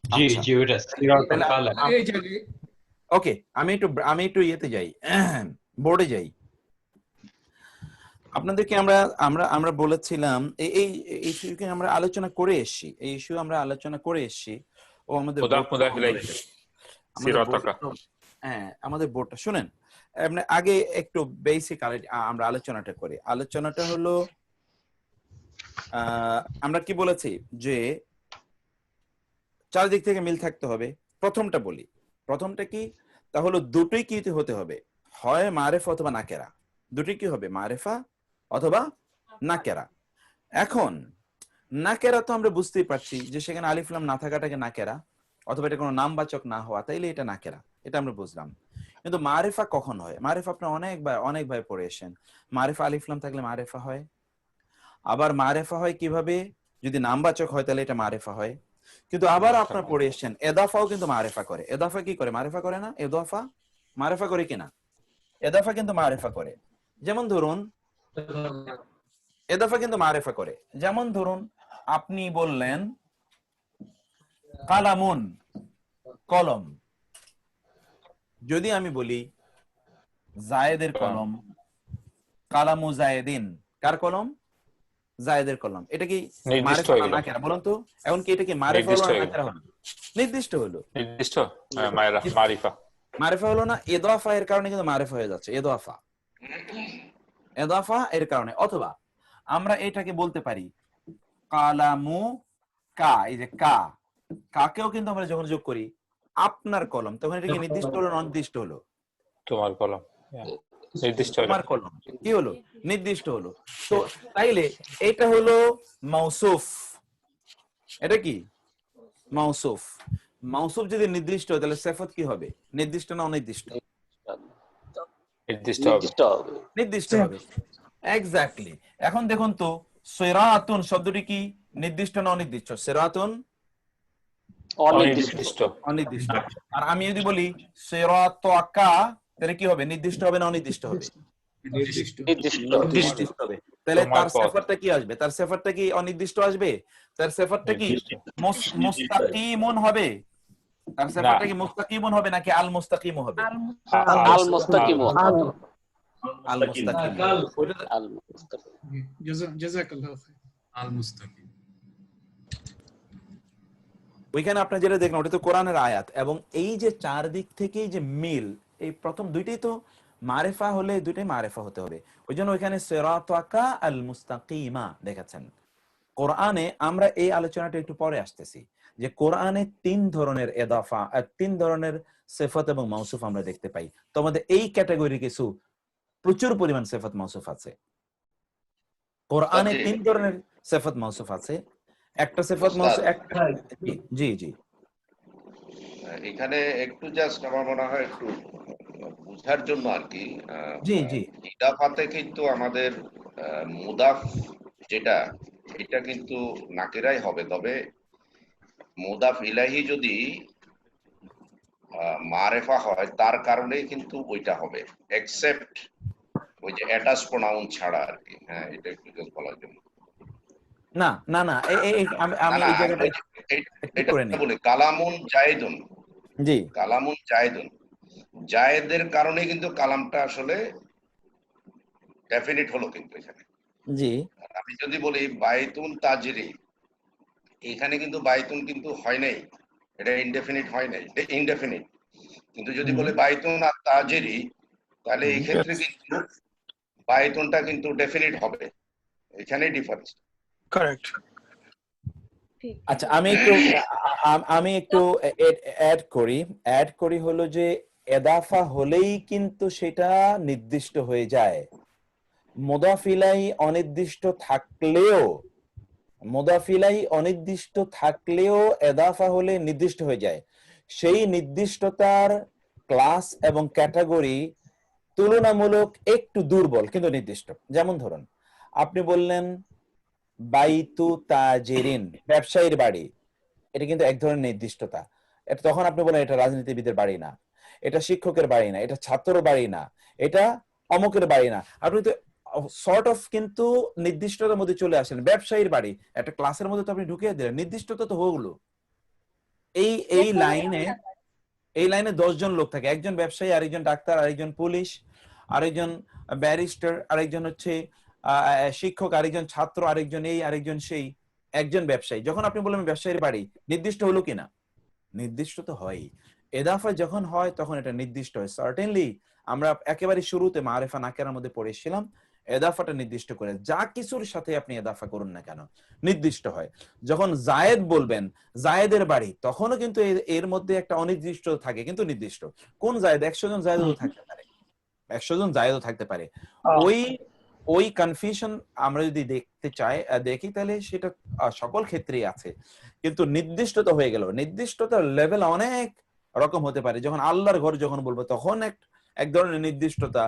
জি জি ওটা সিরাতাকা লেখা। এই জায়গায় ওকে, আমি একটু ইয়েতে যাই, বোর্ডে যাই। আপনাদেরকে আমরা বলেছিলাম এই ইস্যুকে আমরা আলোচনা করে এসেছি, এই ইস্যু আমরা আলোচনা করে এসেছি। ও আমাদের হ্যাঁ, আমাদের বোর্ডটা শুনেন। আগে একটু বেসিক আমরা আলোচনাটা করি। আলোচনাটা হলো আমরা কি বলেছি যে চারদিক থেকে মিল থাকতে হবে। প্রথমটা বলি, প্রথমটা কি, তা হলো দুটোই কি হতে হবে, হয় মারেফা অথবা নাকেরা, দুটোই কি হবে, মারেফা অথবা নাকেরা। এখন নাকেরা তো আমরা বুঝতেই পারছি যে সেখানে আলিফ লাম না থাকাটাকে নাকেরা, অথবা এটা কোনো নামবাচক না হওয়া, তাইলে এটা নাকেরা, এটা আমরা বুঝলাম। কিন্তু মারেফা কখন হয়? মারেফা আপনি অনেকবার পড়ে এসেছেন। মারেফা আলিফ লাম থাকলে মারেফা হয়। আবার মারেফা হয় কিভাবে, যদি নামবাচক হয় তাহলে এটা মারেফা হয়। কিন্তু আবার আপনার পড়ে এসেছেন এদাফাও কিন্তু মারেফা করে। এদাফা কি করে? মারেফা করে না? এদাফা মারেফা করে কিনা? এদাফা কিন্তু মারেফা করে। যেমন ধরুন, এদাফা কিন্তু মারেফা করে। যেমন ধরুন আপনি বললেন কালামুন, কলম। যদি আমি বলি জায়েদের কলম, কালামু জায়েদিন, কার কলম? জায়েদের কলম। এটা কি মারেফা না নাকেরা বলুন তো? এখন কি এটা কি মারেফা হলো না নাকেরা হলো? নির্দিষ্ট হলো, নির্দিষ্ট মারিফা, মারেফা হলো না। ইদাফা এর কারণে কিন্তু মারেফা হয়ে যাচ্ছে, ইদাফা এর কারণে। অথবা আমরা এটাকে বলতে পারি কালামু কা, এই যে কাকেও কিন্তু আমরা যখন যোগ করি আপনার কলম, তখন এটা কি নির্দিষ্ট হলো, অনির্দিষ্ট হলো? তোমার কলম নির্দিষ্ট হলো, তোমার কলম কি হলো? নির্দিষ্ট হলো। তো তাইলে এটা হলো মাউসুফ। এটা কি মাউসুফ? মাউসুফ যদি নির্দিষ্ট হয় তাহলে সিফাত কি হবে? নির্দিষ্ট না অনির্দিষ্ট? নির্দিষ্ট হবে। এক্স্যাক্টলি। এখন দেখুন তো, সিরাতুন শব্দটি কি নির্দিষ্ট না অনির্দিষ্ট? সিরাতুন অনির্দিষ্ট। আর আমি যদি বলি সিরাতাকা, তাহলে কি হবে? নির্দিষ্ট হবে না অনির্দিষ্ট হবে? নির্দিষ্ট হবে। তাহলে তার সিফাতটা কি আসবে? তার সিফাতটা কি অনির্দিষ্ট আসবে? তার সিফাতটা কি মুস্তাকিমুন হবে? তার সিফাতটা কি মুস্তাকিমুন হবে নাকি আল মুস্তাকিম হবে? আল মুস্তাকিম। আল মুস্তাকিম। জাযাকাল্লাহু খাইর। আল মুস্তাকিম। ওইখানে আপনি যেটা দেখলেন ওটা তো কোরআনের আয়াত, এবং এই যে চারদিক থেকে যে মিল, এই প্রথম দুইটাই তো মারেফা হলে দুইটাই মারেফা হতে হবে। ওই জন্য ওইখানে সিরাতাকা আল মুস্তাকিমা দেখাচ্ছেন। কোরআনে আমরা এই আলোচনাটা একটু পরে আসতেছি, যে কোরআনে 3 ধরনের ইদাফা আর 3 ধরনের সিফাত এবং মাউসুফ আমরা দেখতে পাই। তো আমাদের এই ক্যাটাগরি কিছু প্রচুর পরিমাণ সিফাত মাউসুফ আছে কোরআনে। 3 ধরনের সিফাত মাউসুফ আছে। একটা সিফাত মাউসুফ জি জি এখানে একটু জাস্ট আমার মনে হয় একটু বুঝার জন্য আর কি, জি জি ইদাফাতে কিন্তু আমাদের মুদাফ যেটা, এটা কিন্তু নাকিরাই হবে। তবে মুদাফ ইলাহি যদি মারেফা হয় তার কারণেই কিন্তু ওইটা হবে, এক্সেপ্ট ওই যে অ্যাটাচ প্রোনাউন ছাড়া আর কি। হ্যাঁ, এটা একটু জাস্ট বলার জন্য। না না না আমি এই জায়গাটা এটা বলি কালামুন জায়েদুন। জি, কালামুন জায়েদুন, জায়েদের কারণে কিন্তু কালামটা আসলে ডেফিনিট হলো কিন্তু এখানে। জি, আমি যদি বলি বাইতুন তাজরি, এখানে কিন্তু বাইতুন কিন্তু হয় নাই, এটা ইনডেফিনিট হয় নাই, এটা ইনডেফিনিট। কিন্তু যদি বলি বাইতুন আর তাজরি, তাহলে এই ক্ষেত্রে কিন্তু বাইতুনটা কিন্তু ডেফিনিট হবে, এখানেই ডিফারেন্স। কারেক্ট। আচ্ছা, আমি একটু অ্যাড করি হলো যে এদাফা হলেই কিন্তু সেটা নির্দিষ্ট হয়ে যায়। মুদাফ ইলাইহি অনির্দিষ্ট থাকলেও এদাফা হলে নির্দিষ্ট হয়ে যায়। সেই নির্দিষ্টতার ক্লাস এবং ক্যাটাগরি তুলনামূলক একটু দুর্বল কিন্তু নির্দিষ্ট। যেমন ধরুন, আপনি বললেন বাইতু তাজিরিন, ব্যবসায়ীর বাড়ি, এটা কিন্তু এক ধরনের নির্দিষ্টতা। এটা তখন আপনি বলেন এটা রাজনীতিবিদের বাড়ি না, এটা শিক্ষকের বাড়ি না, এটা ছাত্র বাড়ি না, এটা অমুকের বাড়ি না। আপনি তো সর্ট অফ কিন্তু নির্দিষ্টতার মধ্যে চলে আসেন। ব্যবসায়ীর বাড়ি একটা ক্লাসের মধ্যে তো আপনি ঢুকিয়ে দিলেন, নির্দিষ্টতা তো হলো। এই লাইনে 10 জন লোক থাকে, একজন ব্যবসায়ী, আরেকজন ডাক্তার, আরেকজন পুলিশ, আরেকজন ব্যারিস্টার, আরেকজন হচ্ছে শিক্ষক, আরেকজন ছাত্র, আরেকজন এই, আরেকজন সেই, একজন ব্যবসায়ী। যখন আপনি বললেন ব্যবসায়ীর বাড়ি, নির্দিষ্ট হলো কিনা? নির্দিষ্ট তো হয়। এদাফা যখন হয় তখন এটা নির্দিষ্ট হয়। সার্টেনলি আমরা একেবারে শুরুতে মারিফা নাকেরার মধ্যে পড়েছিলাম, এদাফাটা নির্দিষ্ট করে যা কিছুর সাথে আপনি এদাফা করুন না কেন নির্দিষ্ট হয়। যখন জায়েদ বলবেন জায়েদের বাড়ি, তখনও কিন্তু এর মধ্যে একটা অনির্দিষ্ট থাকে কিন্তু নির্দিষ্ট। কোন জায়েদ? 100 জন জায়েদও থাকতে পারে, 100 জন জায়েদও থাকতে পারে। ওই কনফিউশন আমরা যদি দেখি তাহলে সেটা সকল ক্ষেত্রেই আছে, কিন্তু নির্দিষ্টতা হয়ে গেল। নির্দিষ্টতার লেভেল অনেক রকম হতে পারে। যখন আল্লাহর ঘর যখন বলবো তখন এক ধরনের নির্দিষ্টতা,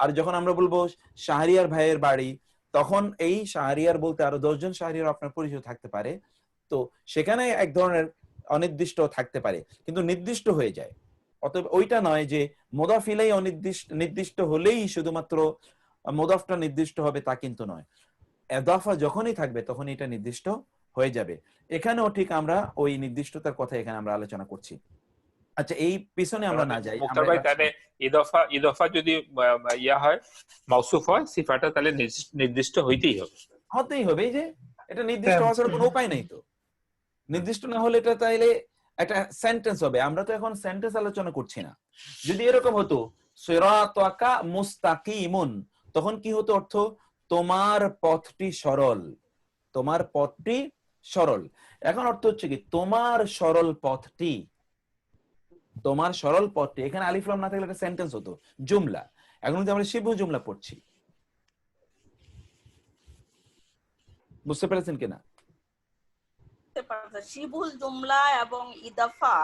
আর যখন আমরা বলবো শাহরিয়ার ভাইয়ের বাড়ি, তখন এই শাহরিয়ার বলতে আরো 10 জন শাহরিয়ার আপনার পরিচয় থাকতে পারে। তো সেখানে এক ধরনের অনির্দিষ্ট থাকতে পারে কিন্তু নির্দিষ্ট হয়ে যায়। অতএব ওইটা নয় যে মুদাফ ইলাইহি নির্দিষ্ট হলেই শুধুমাত্র মুদাফটা নির্দিষ্ট হবে, তা কিন্তু নয়। এদাফা যখনই থাকবে তখন এটা নির্দিষ্ট হয়ে যাবে। এখানেও ঠিক আমরা ওই নির্দিষ্টতার কথা এখানে আমরা আলোচনা করছি। আচ্ছা, এই পিছনে আমরা না যাই। মুক্তার ভাই, তাহলে ইদাফা যদি ইয়া হয়, মাউসুফ হয়, সিফাটা তাহলে নির্দিষ্ট হইতেই হবে। এই যে এটা নির্দিষ্ট হওয়ার কোনো উপায় নেই। তো নির্দিষ্ট না হলে এটা তাইলে একটা সেন্টেন্স হবে। আমরা তো এখন সেন্টেন্স আলোচনা করছি না। যদি এরকম হতো সিরাতাকা মুস্তাকিমুন, তখন কি হতো অর্থ? তোমার পথটি সরল, তোমার পথটি সরল। এখন অর্থ হচ্ছে কি তোমার সরল পথটি, তোমার সরল পথটি। এখানে আলিফ লাম না থাকলে একটা সেন্টেন্স হতো, জুমলা। এখন কিন্তু আমরা শিবু জুমলা পড়ছি, বুঝতে পেরেছেন কিনা? শিবুল জুমলা এবং ইদাফা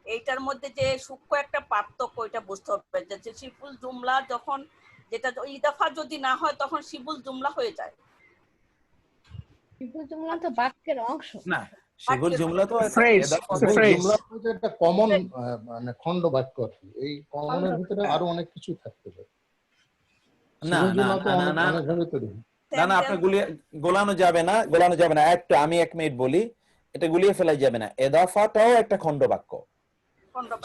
এইটার মধ্যে যে সূক্ষ্ম একটা পার্থক্য, এটা বুঝতে হবে যে শিবুল জুমলা যখন, যেটা ইদাফা যদি না হয় তখন শিবুল জুমলা হয়ে যায়। শিবুল জুমলা তো বাক্যের অংশ না, শিবুল জুমলা তো একটা কমন মানে খণ্ড বাক্য। এই কমনের ভিতরে আরো অনেক কিছু থাকতে পারে। না, আপনার গোলানো যাবে না। একটু আমি 1 মিনিট বলি, এটা গুলিয়ে ফেলা যাবে না। এদাফাটাও একটা খণ্ডবাক্য।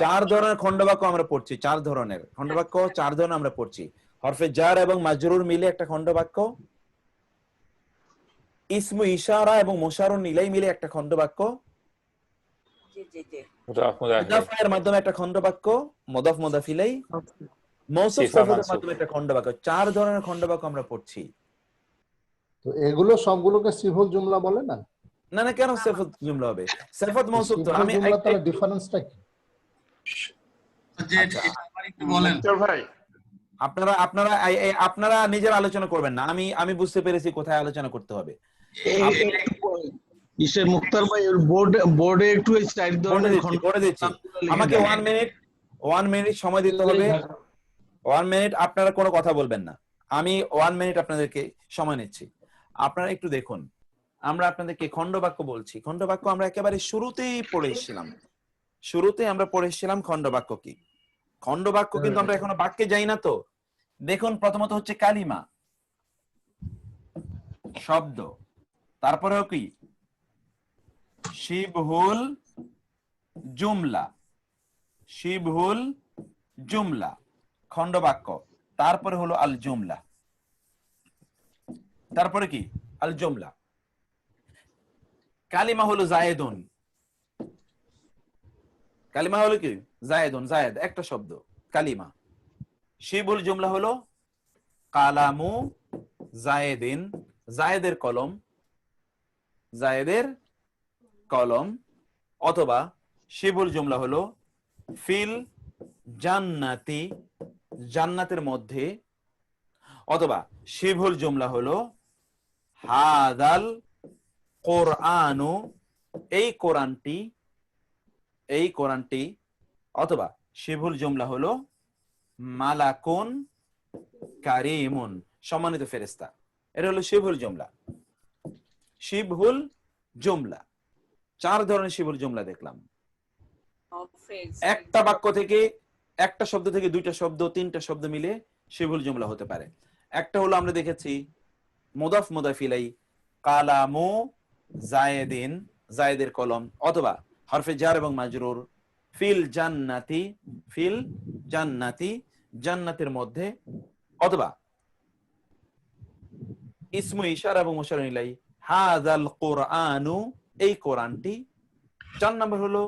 4 ধরনের খণ্ডবাক্য আমরা পড়ছি, 4 ধরনের খণ্ডবাক্য, 4 ধরনের আমরা পড়ছি। হরফে জার এবং মাজরুর মিলে একটা খণ্ডবাক্য, ইসমু ইশারা এবং মুশারুন ইলাই মিলে একটা খণ্ডবাক্য, মুদাফের মাধ্যমে একটা খণ্ডবাক্য, মুদাফ মুদাফ ইলাই, মৌসুফ সিফাতের মাধ্যমে একটা খণ্ডবাক্য। 4 ধরনের খণ্ডবাক্য আমরা পড়ছি। তো এগুলো সবগুলোকে সিফাত জুমলা বলে না? না, কেন সিফাত জুমলা হবে? সিফাত মৌসুফ তো আমি তাহলে ডিফারেন্সটা কি? বলেন ভাই। আপনারা নিজের আলোচনা করবেন না। আমি বুঝতে পেরেছি কোথায় আলোচনা করতে হবে। মুক্তার ভাই বোর্ডে একটু এই সাইড করে দিচ্ছি। আমাকে 1 মিনিট সময় দিতে হবে। 1 মিনিট আপনারা কোনো কথা বলবেন না। আমি 1 মিনিট আপনাদেরকে সময় নিচ্ছি। আপনারা একটু দেখুন, আমরা আপনাদেরকে খণ্ডবাক্য বলছি। খণ্ডবাক্য আমরা একেবারে শুরুতেই আমরা পড়েছিলাম খণ্ডবাক্য কি। খণ্ডবাক্য কিন্তু আমরা এখনো বাক্যে যাই না। তো দেখুন, প্রথমত হচ্ছে কালিমা, শব্দ, তারপরে কি শিবহুল জুমলা খণ্ডবাক্য, তারপরে হলো আল জুমলা, তারপরে কি আল জুমলা। কালিমা হলো জায়েদুন, কালিমা হলো কি জায়েদুন, জায়েদ একটা শব্দ কালিমা। শিবুল জুমলা হলো কালামু জায়েদিন জায়েদের কলম, জায়েদের কলম, অথবা শিবুল জুমলা হলো ফিল জান্নাতি, জান্নাতের মধ্যে, অথবা শিবুল জুমলা হলো হাদাল কোরআনু, এই কোরআনটি, এই কোরআনটি, অথবা শিবুল জুমলা হলো মালাকুন কারিমুন, সম্মানিত ফেরেশতা। এটা হলো শিবহুল জুমলা। শিবহুল জুমলা, 4 ধরনের শিবহুল জুমলা দেখলাম। একটা বাক্য থেকে, একটা শব্দ থেকে 2টা শব্দ, 3টা শব্দ মিলে শিবহুল জুমলা হতে পারে। একটা হলো আমরা দেখেছি মুদাফ মুদাফ ইলাই, কালামু জায়েদিন, জায়েদের কলম, অথবা হরফে জার এবং মাজরুর, ফিল জান্নাতি, ফিল জান্নাতি, জান্নাতের মধ্যে, অথবা ইসমু ইশারা এবং মুশার ইলাই, হাযাল কুরআনু, এই কোরআনটি। 4 নম্বর হলো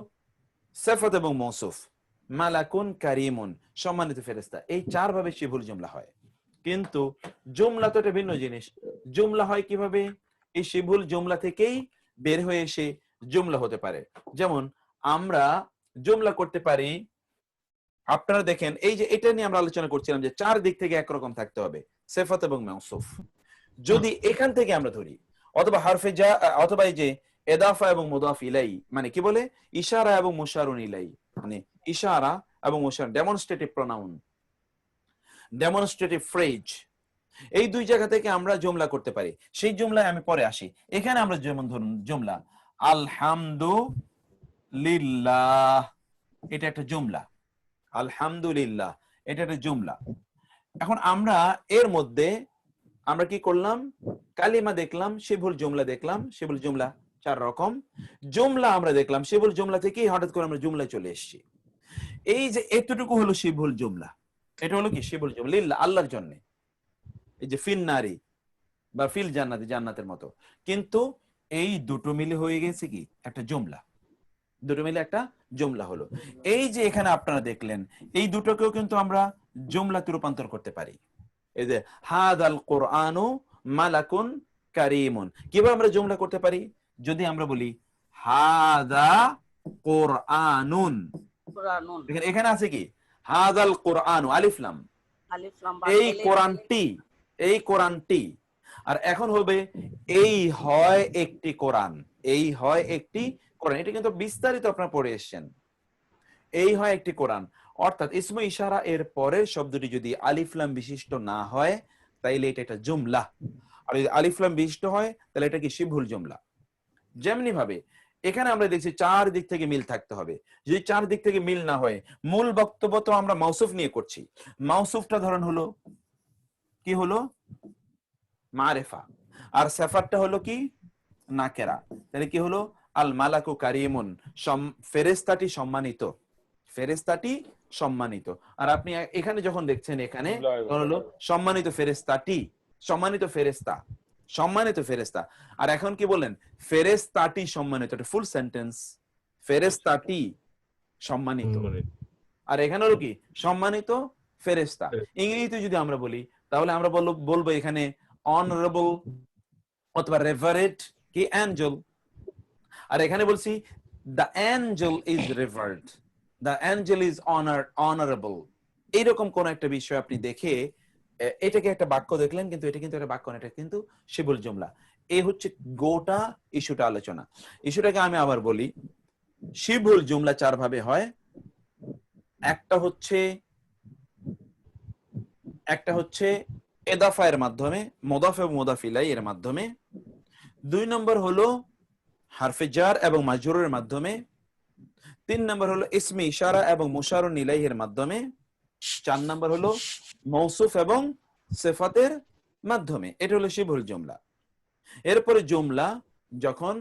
সিফাত এবং মওসুফ, মালাকুন কারিমুন, সম্মানিত ফেরেশতা। এই 4 ভাবে শিবহুল জুমলা হয়। কিন্তু জুমলা তো একটা ভিন্ন জিনিস। জুমলা হয় কিভাবে? এই শিবহুল জুমলা থেকেই বের হয়ে এসে জুমলা হতে পারে। যেমন আমরা জুমলা করতে পারি, আপনারা দেখেন এই যে এটা নিয়ে আমরা আলোচনা করছিলাম যে 4 দিক থেকে একরকম থাকতে হবে, সিফাত এবং মওসুফ। যদি এখান থেকে আমরা ধরি, অথবা হরফে জা, অথবা এই যে ইদাফা এবং মুদাফ ইলাই, মানে কি বলে ইশারা এবং মুশারুন ইলাই, মানে ইশারা এবং মুশার, ডেমনস্ট্রেটিভ প্রোনাউন, ডেমনস্ট্রেটিভ ফ্রেজ, এই 2 জায়গা থেকে আমরা জুমলা করতে পারি। সেই জুমলায় আমি পরে আসি। এখানে আমরা যেমন ধরুন জুমলা আলহামদুলিল্লাহ, এটা একটা জুমলা। আলহামদুলিল্লাহ, এটা একটা জুমলা। এখন আমরা এর মধ্যে আমরা কি করলাম? কালিমা দেখলাম, শিবহুল জুমলা দেখলাম। শিবহুল জুমলা 4 রকম। জুমলা আমরা দেখলাম, শিবহুল জুমলা থেকেই হঠাৎ করে আমরা জুমলায় চলে এসেছি। এই যে এতটুকু হলো শিবহুল জুমলা। এটা হলো কি শিবহুল জুমলা? লিল্লাহ, আল্লাহর জন্য। এই যে ফিন নারী বা ফিল জান্নাতি, জান্নাতের মতো। কিন্তু এই দুটো মিলে হয়ে গেছে কি একটা জুমলা। দুটো মিলে একটা জুমলা হলো। এই যে এখানে আপনারা দেখলেন, এই দুটোকেও কিন্তু আমরা জুমলাতে রূপান্তর করতে পারি। এই যে হাদাল কোরআনু মালাকুন কারিমুন, কিভাবে আমরা জুমলা করতে পারি? যদি আমরা বলি হাদা কোরআনুন, এখানে আছে কি হাদাল কোরআনু, আলিফ লাম, এই কোরআনটি, এই কোরআনটি। আর এখন হবে এই হয় একটি কোরআন, এই হয় একটি কোরআন। এটা কিন্তু বিস্তারিত আপনারা পড়ে এসেছেন। এই হয় একটি কোরআন, অর্থাৎ ইসমে ইশারা এর পরের শব্দটি যদি আলিফ লাম বিশিষ্ট না হয় তাইলে এটা একটা জুমলা। আর যদি আলিফ লাম বিশিষ্ট হয় তাহলে এটা কি শিবহুল জুমলা। যেমনি ভাবে এখানে আমরা দেখছি 4 দিক থেকে মিল থাকতে হবে। যদি 4 দিক থেকে মিল না হয়, মূল বক্তব্য তো আমরা মাউসুফ নিয়ে করছি। মাউসুফটা ধরন হলো কি হলো? মারিফা। আর সিফাতটা হলো কি? নাকেরা। তাহলে কি হলো? আল মালাকু কারিমুন, ফেরেশতাটি সম্মানিত, ফেরেশতাটি সম্মানিত। আর আপনি এখানে যখন দেখছেন, এখানে হলো সম্মানিত ফেরেশতাটি, সম্মানিত ফেরেশতা, সম্মানিত ফেরেশতা। আর এখন কি বলেন? ফেরেশতাটি সম্মানিত, এটা ফুল সেন্টেন্স, ফেরেশতাটি সম্মানিত। আর এখানে হলো কি? সম্মানিত ফেরেশতা। ইংরেজিতে যদি আমরা বলি তাহলে আমরা বলবো এখানে অনারেবল অথবা রেভারেড কি অ্যাঞ্জেল। আর এখানে বলছি the angel is revered, the angel is honourable. এইরকম কোন একটা বিষয় আপনি দেখে এটাকে একটা বাক্য দেখলেন, কিন্তু এটা কিন্তু একটা বাক্য না, এটা কিন্তু শিবহুল জুমলা। এই হচ্ছে গোটা ইস্যুটা আলোচনা। ইস্যুটাকে আমি আবার বলি, শিবহুল জুমলা 4 ভাবে হয়। একটা হচ্ছে ইদাফা এর মাধ্যমে, মুদাফ এবং মুদাফ ইলাই এর মাধ্যমে। 2 নম্বর হলো হারফে জার এবং মাজরুরের মাধ্যমে। 3 নম্বর হলো ইসমে ইশারা এবং মুশারুন ইলাইহির মাধ্যমে। 4 নম্বর হলো মওসুফ এবং সিফাতের মাধ্যমে। এটা হলো শিবহুল জুমলা। এরপরে জুমলা যখন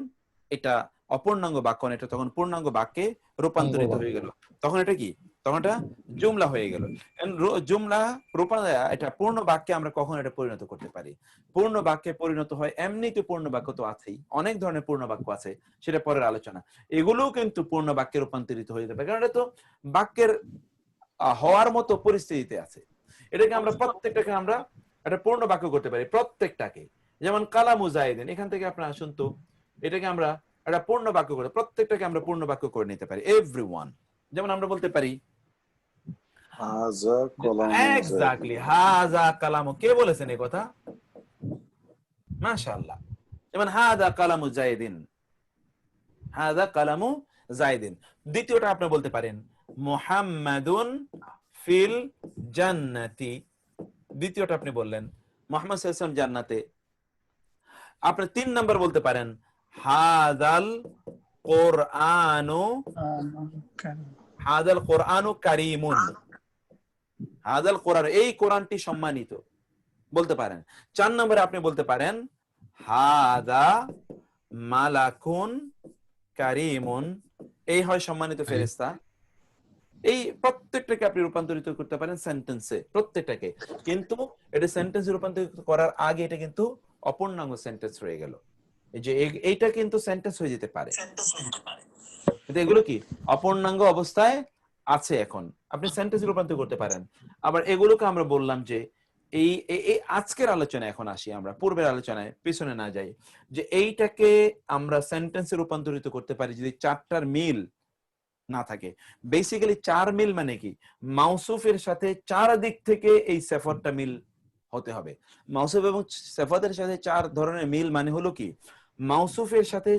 এটা অপূর্ণাঙ্গ বাক্য, এটা তখন পূর্ণাঙ্গ বাক্যে রূপান্তরিত হয়ে গেল, তখন এটা কি? তখন এটা জুমলা হয়ে গেল। জুমলা এটা পূর্ণ বাক্যে আমরা কখন এটা পরিণত করতে পারি? পূর্ণ বাক্যে পরিণত হয় এমনিতে, পূর্ণ বাক্য তো আছেই, অনেক ধরনের পূর্ণ বাক্য আছে, সেটা পরের আলোচনা। এগুলোও কিন্তু পূর্ণ বাক্যে রূপান্তরিত হয়ে যেতে পারে, কারণ এটা তো বাক্যের হওয়ার মতো পরিস্থিতিতে আছে। এটাকে আমরা প্রত্যেকটাকে আমরা একটা পূর্ণ বাক্য করতে পারি, প্রত্যেকটাকে। যেমন কালামু জাইদিন, এখান থেকে আপনারা আসুন তো, এটাকে আমরা একটা পূর্ণ বাক্য করে, প্রত্যেকটাকে আমরা পূর্ণ বাক্য করে নিতে পারি। এভরিওয়ান, যেমন আমরা বলতে পারি হাজা কলামু এক্স্যাক্টলি, হাজা কালামু। কে বলেছেন এই কথা? মাশাআল্লাহ। যেমন হাদা কালামু জাইদিন, হাদা কালামু জাইদিন। দ্বিতীয়টা আপনি বলতে পারেন মুহাম্মাদুন ফিল জান্নাতি। দ্বিতীয়টা আপনি বললেন মুহাম্মদ সাল্লাল্লাহু আলাইহি ওয়াসাল্লাম জান্নাতে। আপনি 3 নাম্বার বলতে পারেন হাদাল কোরআনু, হাদাল কোরআনু কারীমুন, হাদাল কোরআন, এই কোরআনটি সম্মানিত বলতে পারেন। 4 নম্বরে আপনি বলতে পারেন হাদা মালাকুন কারীমুন, এই হয় সম্মানিত ফেরেশতা। এই প্রত্যেকটাকে আপনি রূপান্তরিত করতে পারেন সেন্টেন্সে, প্রত্যেকটাকে। কিন্তু এটা সেন্টেন্সে রূপান্তরিত করার আগে এটা কিন্তু অপূর্ণাঙ্গ সেন্টেন্স রয়ে গেল। এই যে এইটা কিন্তু সেন্টেন্স হয়ে যেতে পারে, কিন্তু এগুলো কি অপূর্ণাঙ্গ অবস্থায় আছে, এখন আপনি সেন্টেন্সে রূপান্তর করতে পারেন। আবার এগুলোকে আমরা বললাম যে এই আজকের আলোচনায় এখন আসি, আমরা পূর্বের আলোচনায় পিছনে না যাই, যে এইটাকে আমরা সেন্টেন্সে রূপান্তরিত করতে পারি যদি 4টার মিল না থাকে। বেসিক্যালি 4 মিল মানে কি, মাউসুফের সাথে 4 দিক থেকে এই সিফাতটা মিল হতে হবে। মাউসুফ এবং সিফাতের সাথে 4 ধরনের মিল মানে হলো কি, মাউসুফের সাথে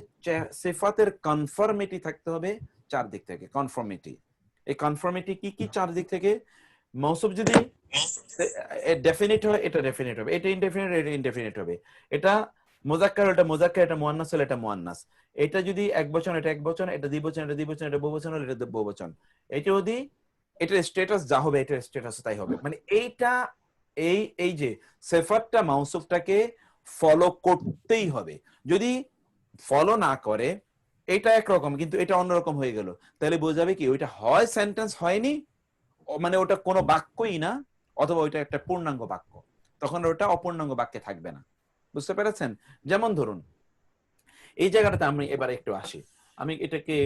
সিফাতের কনফর্মিটি থাকতে হবে 4 দিক থেকে। কনফর্মিটি, এই কনফর্মিটি কি কি 4 দিক থেকে? মাউসুফ যদি ডেফিনিট হয়, এটা ডেফিনিট হবে, এটা ইনডেফিনিট, এটা ইনডেফিনিট হবে, এটা মুযাক্কার, এটা মুযাক্কার, এটা মুয়ান্নাস হলে এটা মুয়ান্নাস, এটা যদি একবচন এটা একবচন, এটা দ্বিবচন এটা দ্বিবচন, এটা বহুবচন হলে এটা বহুবচন, এটা যদি এটার স্ট্যাটাস যা হবে এটার স্ট্যাটাস তাই হবে। মানে এইটা এই যে সিফাতটা মাউসুফটাকে ফলো করতেই হবে। যদি ফলো না করে এটা একরকম কিন্তু এটা অন্যরকম হয়ে গেল, তাহলে বোঝাবে কি ওইটা হয় সেন্টেন্স হয়নি, মানে ওটা কোনো বাক্যই না, অথবা ওইটা একটা পূর্ণাঙ্গ বাক্য, তখন ওটা অপূর্ণাঙ্গ বাক্যে থাকবে না। বুঝতে পেরেছেন? যেমন ধরুন এই জায়গাটাতে আমি এবার একটু আসি, আমি এটাকে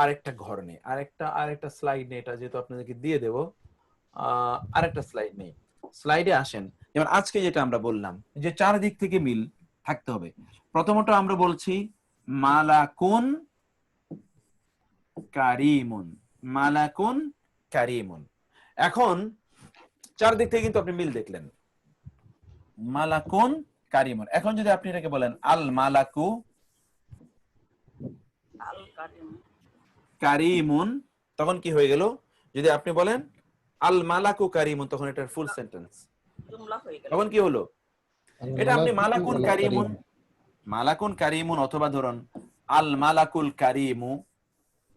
আরেকটা ঘর নেই, আরেকটা স্লাইড নেই, এটা যেহেতু আপনাদেরকে দিয়ে দেব, আরেকটা স্লাইড নেই, স্লাইডে আসেন। যেমন আজকে যেটা আমরা বললাম যে 4 দিক থেকে মিল থাকতে হবে। প্রথমত আমরা বলছি মালাকুন কারীমুন, মালাকুন কারীমুন। এখন 4 দিক থেকে কিন্তু আপনি মিল দেখলেন, মালাকুন কারীমুন। এখন যদি আপনি এটাকে বলেন আল মালাকু কারীমুন, তখন কি হয়ে গেল? যদি আপনি বলেন আল মালাকু কারীমুন, তখন এটার ফুল সেন্টেন্স জুমলা হয়ে গেল। তখন কি হলো? এটা আপনি মালাকুন কারীমুন, মালাকুন কারীমুন, অথবা ধরুন আল মালাকুল কারীমু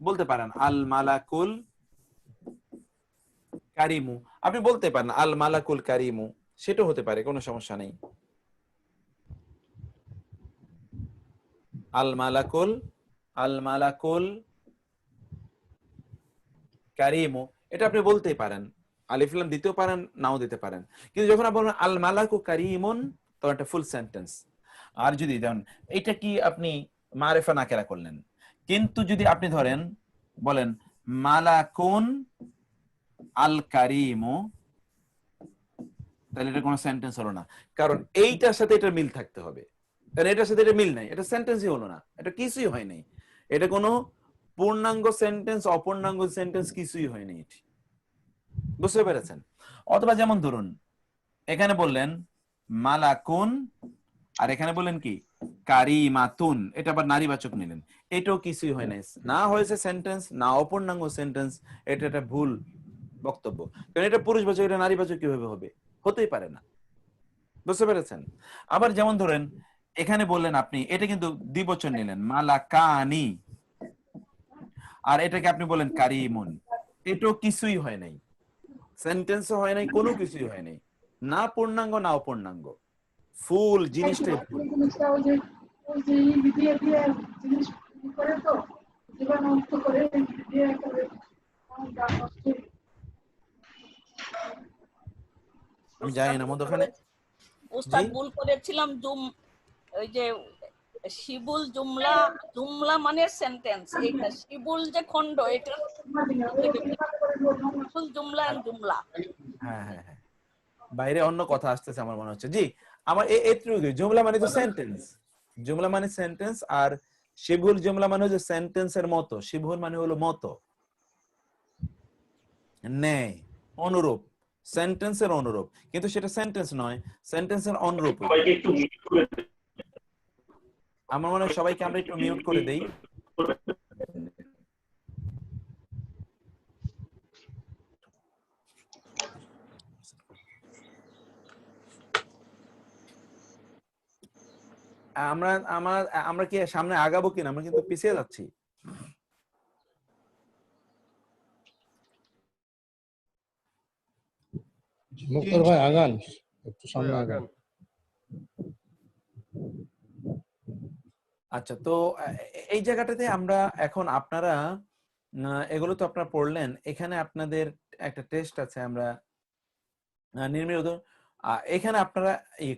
বলতে পারেন, আল মালাকুল কারীমু আপনি বলতে পারেন, আল মালাকুল কারীমু, সেটা হতে পারে, কোনো সমস্যা নেই। আল মালাকুল কারীমু, এটা আপনি বলতেই পারেন, আলিফ লাম দিতেও পারেন, নাও দিতে পারেন। কিন্তু যখন আপনি বলেন আল মালাকু কারীমুন, তখন এটা ফুল সেন্টেন্স। আর যদি দেন এটা কি আপনি মারিফা নাকেরা করলেন, কিন্তু যদি আপনি ধরেন বলেন মালাকুন আল কারীমু, তাহলে এটা কোনো সেন্টেন্স হলো না, কারণ এইটার সাথে এটা মিল থাকতে হবে, কারণ এটার সাথে এটা মিল নাই, এটা সেন্টেন্সই হলো না, এটা কিছুই হয় নাই, এটা কোনো পূর্ণাঙ্গ সেন্টেন্স অপূর্ণাঙ্গ সেন্টেন্স কিছুই হয়নি এটি। বুঝতে পেরেছেন? অথবা যেমন ধরুন এখানে বললেন মালাকুন, আর এখানে বললেন কি কারিমাতুন, এটা আবার নারীবাচক নিলেন, এটাও কিছুই হয় নাই, না হয়েছে সেন্টেন্স না অপূর্ণাঙ্গ সেন্টেন্স, এটা একটা ভুল বক্তব্য, কারণ এটা পুরুষবাচক, এটা নারীবাচক কিভাবে হবে? হতেই পারে না। বুঝতে পেরেছেন? আবার যেমন ধরেন এখানে বললেন আপনি, এটা কিন্তু দ্বিবচন নিলেন মালাকানি, আর এটাকে আপনি বলেন কারিমুন, এটাও কিছুই হয় নাই, সেন্টেন্সও হয় নাই, কোনো কিছুই হয় নাই, না পূর্ণাঙ্গ না অপূর্ণাঙ্গ, ফুল জিনিসটাই ভুল। আমি জানি না মধ্যখানে উস্তাদ ভুল করেছিলাম, ওই যে শিবুল জুমলা, জুমলা মানে সেন্টেন্স, এটা শিবুল যে খণ্ড, এটা শিবুল জুমলা এন্ড জুমলা। হ্যাঁ হ্যাঁ হ্যাঁ, বাইরে অন্য কথা আসতেছে আমার মনে হচ্ছে। জি আমার এটুকুই। জুমলা মানে তো সেন্টেন্স, জুমলা মানে সেন্টেন্স, আর শিবহুল জুমলা মানে হচ্ছে সেন্টেন্সের মতো। শিবহুল মানে হলো মতো, নেই, অনুরূপ, সেন্টেন্সের অনুরূপ, কিন্তু সেটা সেন্টেন্স নয়, সেন্টেন্সের অনুরূপ। আমার মনে হয় সবাইকে আমরা একটু মিউট করে দেই। আমরা কি সামনে আগাবো কিনা? আমরা কিন্তু পিছিয়ে যাচ্ছি। মুক্তার ভাই আগান, একটু সামনে আগান। আচ্ছা, তো এই জায়গাটাতে আমরা এখন, আপনারা এগুলো তো আপনারা পড়লেন, এখানে আপনাদের একটা টেস্ট আছে, আমরা নির্মিত, এখানে আপনারা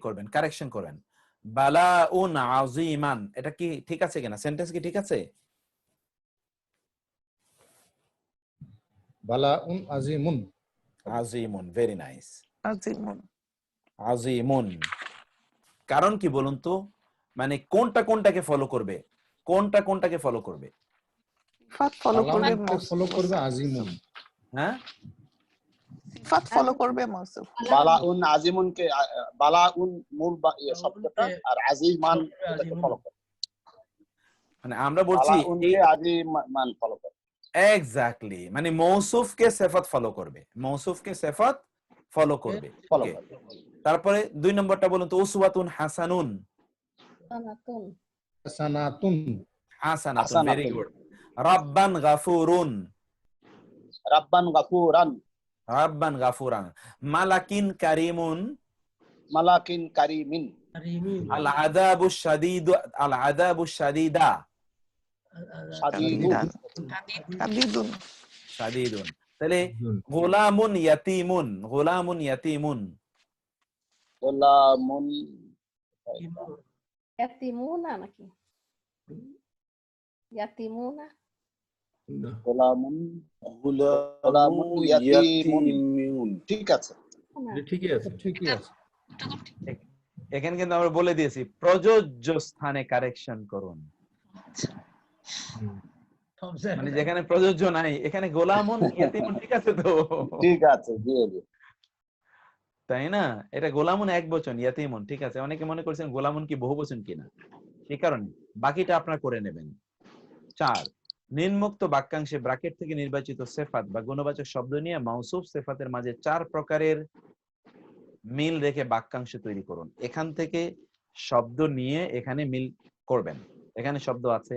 করবেন, কারেকশন করবেন। বালাউন আযীমান, এটা কি ঠিক আছে কিনা? সেন্টেন্স কি ঠিক আছে? বালাউন আযীমুন, আযীমুন, ভেরি নাইস। আযীমুন, আযীমুন, কারণ কি বলুন তো, মানে কোনটা কোনটাকে ফলো করবে? কোনটা কোনটাকে ফলো করবে? সিফাত ফলো করবে, ফলো করবে আযীমুন। হ্যাঁ, সিফাত ফলো করবে মাউসুফ। বালাউন আযীমুনকে, বালাউন মূল শব্দটা, আর আযীমান এটাকে ফলো করে। মানে আমরা বলছি বালাউনকে আযীমান ফলো করে। এক্স্যাক্টলি, মানে মৌসুফকে সিফাত ফলো করবে, মৌসুফকে সিফাত ফলো করবে। ওকে, তারপরে 2 নম্বরটা বলুন তো, উসওয়াতুন হাসানুন। হাসানাতুন, হাসানাতুন, ভেরি গুড। রাব্বান গাফুরুন, রাব্বান গাফুরান, রাব্বান গাফুরান। মালাকিন কারিমুন, মালাকিন কারিমিন। আল আযাবুশ শাদীদ, আল আযাবুশ শাদীদা, শাদীদুন, শাদীদুন। তাহলে গোলামুন ইয়াতীমুন, গোলামুন ইয়াতীমুন, গোলামুন ইয়াতিমুনা নাকি? ইয়াতিমুনা, গোলামুন, গোলামুন ইয়াতীমুন, ঠিক আছে, ঠিকই আছে, ঠিকই আছে। এখানে কিন্তু আমরা বলে দিয়েছি প্রযোজ্য স্থানে কারেকশন করুন, মানে যেখানে প্রযোজ্য নাই এখানে গোলামুন ইয়াতীমুন, ঠিক আছে তো? ঠিক আছে, জি জি, তাই না? এটা গোলামুন একবচন, ইয়াতীমুন, ঠিক আছে। অনেকে মনে করছেন গোলামুন কি বহুবচন কিনা, এই কারণে বাকিটা আপনারা করে নেবেন। 4, নিম্নোক্ত বাক্যাংশে ব্র্যাকেট থেকে নির্বাচিত সিফাত বা গুণবাচক শব্দ নিয়ে মাউসুফ সিফাতের মাঝে 4 প্রকারের মিল রেখে বাক্যাংশ তৈরি করুন। এখান থেকে শব্দ নিয়ে এখানে মিল করবেন। এখানে শব্দ আছে,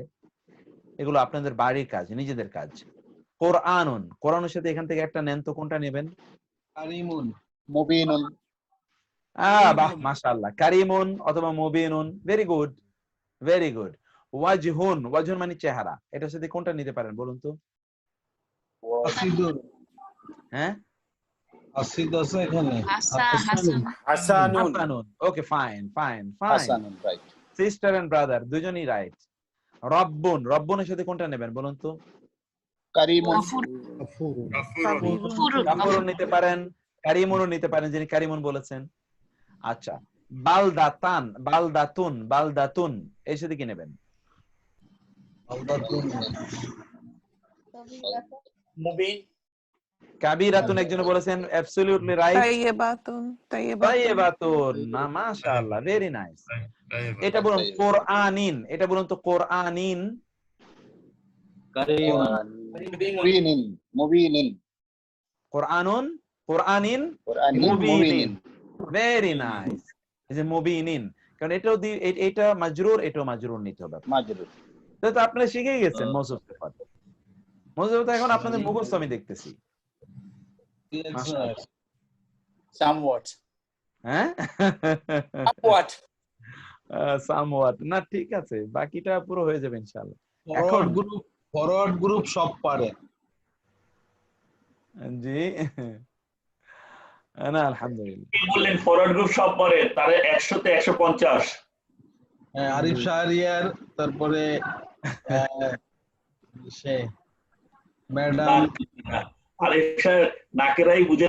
এগুলো আপনাদের বাড়ির কাজ, নিজেদের কাজ। কোরআনুন, কোরআনের সাথে এখান থেকে একটা নেন তো, কোনটা নেবেন? কারিমুন, মুবিনুন। বাহ, মাশাআল্লাহ, কারিমুন অথবা মুবিনুন, ভেরি গুড, ভেরি গুড। ওয়াজহুন, ওয়াজহুন মানে চেহারা, এটার সাথে কোনটা নিতে পারেন বলুন তো? আসিদুন, হ্যাঁ, আসিদ আছে এখানে, হাসানুন, ওকে, ফাইন ফাইন ফাইন, হাসানুন, রাইট। সিস্টার এন্ড ব্রাদার দুজনই রাইট। রব্বুন, রব্বুনের সাথে কোনটা নেবেন বলুন তো? কারিমুন, গাফুরুন নিতে পারেন, কারিমুনও নিতে পারেন, যিনি কারিমুন বলেছেন। আচ্ছা, বালদাতান, বালদাতুন, বালদাতুন, এর সাথে কি নেবেন? মুবিন। কাবীরাতুন একজন বলেছেন, অ্যাবসলিউটলি রাইট। তাইয়্যিবাতুন, তাইয়্যিবাতুন, না, মাশাআল্লাহ, ভেরি নাইস। এটা বলুন কোরআনিন, এটা বলুন তো কোরআনিন। মুবিনিন, মুবিনিন, কোরআনুন, কোরআনিন, মুবিনিন, ভেরি নাইস। এই যে মুবিনিন, কারণ এটাও এটা মাজরুর, এটাও মাজরুর নিতে হবে, মাজরুর। তো আপনারা শিখে গেছেন মৌসুফ সিফাত। মৌসুফ সিফাত এখন আপনাদের মুখস্থ আমি দেখতেছি। somewhat, হ্যাঁ, somewhat, somewhat, না, ঠিক আছে, বাকিটা পুরো হয়ে যাবে ইনশাআল্লাহ। ফরওয়ার্ড গ্রুপ সব পারে। জি, না, আলহামদুলিল্লাহ। কি বললেন? ফরওয়ার্ড গ্রুপ সব পারে, তারে 100 তে 150। হ্যাঁ, আরিফ শাহরিয়ার, তারপরে সে ম্যাডাম, আরিফ শাহ নাকেরাই বুঝে।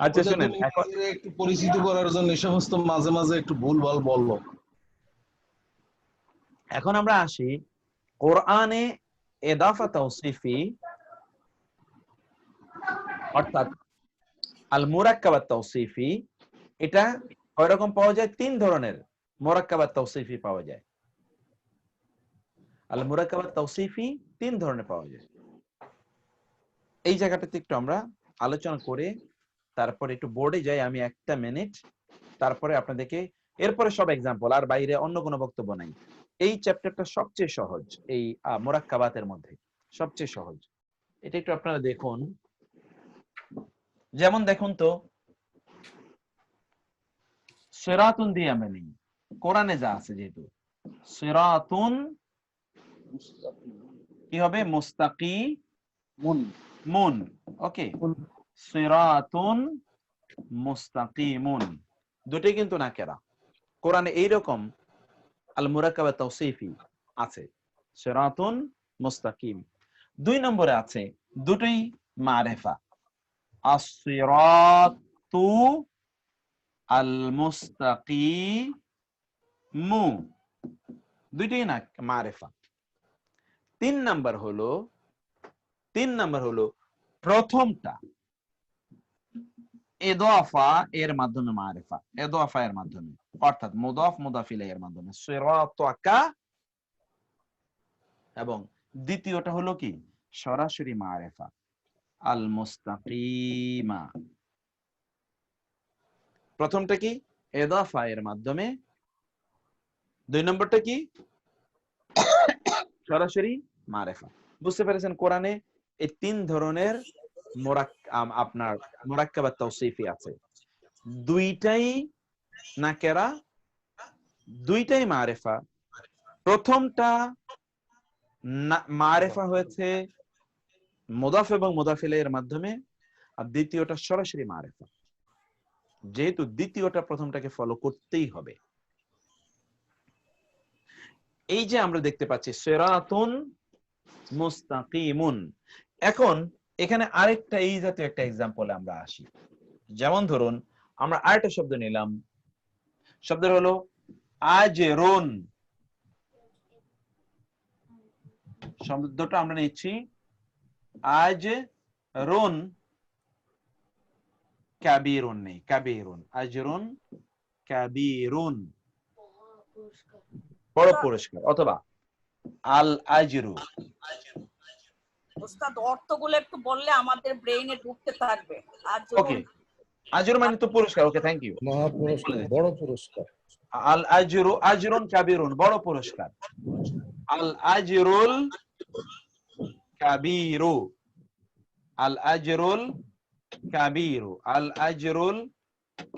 আচ্ছা শুনেন, এখন একটু পরিচিত করার জন্য এই সমস্ত মাঝে মাঝে একটু ভুলভাল বললো। এখন আমরা আসি কোরআনে ইদাফা তাওসিফি অর্থাৎ আল মুরাক্কাবাত তাওসিফি, এটা কয় রকম পাওয়া যায়? 3 ধরনের মুরাক্কাবাত তাওসিফি পাওয়া যায়। আল মুরাক্কাবাত তাওসিফি 3 ধরনের পাওয়া যায়। এই জায়গাটাতে একটু আমরা আলোচনা করে তারপরে একটু বোর্ডে যাই আমি 1 মিনিট, তারপরে আপনাদেরকে এরপরে সব এক্সাম্পল, আর বাইরে অন্য কোনো বক্তব্য নাই। এই চ্যাপ্টারটা সবচেয়ে সহজ, এই মুরাক্কাবাতের মধ্যে সবচেয়ে সহজ। এটা একটু আপনারা দেখুন, যেমন দেখুন তো সিরাতুন দিয়ে আমরা নেই, কোরআনে যা আছে, যেহেতু সিরাতুন কি হবে? মুস্তাকিমুন, ওকে, সিরাতুন মুস্তাকিমুন, দুটোই কিন্তু নাকেরা। কোরআনে এইরকম আল মুরাক্কাবাত তাওসিফি আছে, সিরাতুন মুস্তাকিম। 2 নম্বরে আছে দুটোই মারিফা, as-siratu al-mustaqimu, দুটোই না মারিফা। 3 নাম্বার হলো প্রথমটা ইদাফা এর মাধ্যমে মারিফা, ইদাফা এর মাধ্যমে, অর্থাৎ মুদাফ মুদাফ ইলাইহির মাধ্যমে সিরাতাকা, এবং দ্বিতীয়টা হলো কি? সরাসরি মারিফা, আল মুস্তাকিমা। প্রথমটা কি? ইদাফা এর মাধ্যমে, 2 নম্বরটা কি? সরাসরি মারিফা। বুঝতে পেরেছেন? কোরআনে এই 3 ধরনের আপনার মুরাক্কাবাত তাওসিফি আছে, 2টাই নাকেরা, 2টাই মারিফা। প্রথমটা মারিফা হয়েছে মুদাফ এবং মুদাফ ইলাইহির মাধ্যমে, আর দ্বিতীয়টা সরাসরি মারিফা, যেহেতু দ্বিতীয়টা প্রথমটাকে ফলো করতেই হবে। এই যে আমরা দেখতে পাচ্ছি সিরাতুন মুস্তাকিমুন। এখন এখানে আরেকটা এই জাতীয় একটা এক্সাম্পলে আমরা আসি, যেমন ধরুন আমরা আরেকটা শব্দ নিলাম, শব্দের হলো আজরুন। শব্দটা আমরা নিচ্ছি আজরুন, কাবীরুন নেই, কাবীরুন, আজরুন কাবীরুন, বড় পুরস্কার, অথবা আল আজরু। ওস্তাদ অর্থগুলো একটু বললে আমাদের ব্রেইনে ঢুকতে থাকবে। ওকে, আজরু মানে তো পুরস্কার, ওকে, থ্যাংক ইউ। মহা পুরস্কার, বড় পুরস্কার। আল আজরু, আজরুন কাবীরুন, বড় পুরস্কার। আল আজরুল কাবীরু, আল আজরুল কাবীরু, আল আজরুল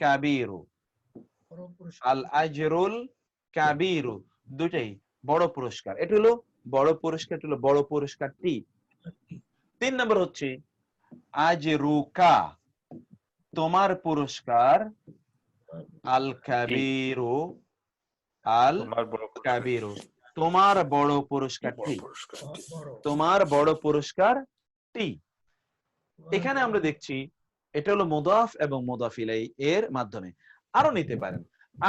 কাবীরু, আল আজরুল কাবীরু, দুটাই বড় পুরস্কার। এটা হলো বড় পুরস্কার, এটা হলো বড় পুরস্কারটি। 3 নম্বর হচ্ছে আজরুকা, তোমার পুরস্কার, আল কাবীরু, আল কাবীরু, তোমার বড় পুরস্কারটি, তোমার বড় পুরস্কারটি। এখানে আমরা দেখছি এটা হলো মুদাফ এবং মুদাফ ইলাইহি এর মাধ্যমে। আরো নিতে পারেন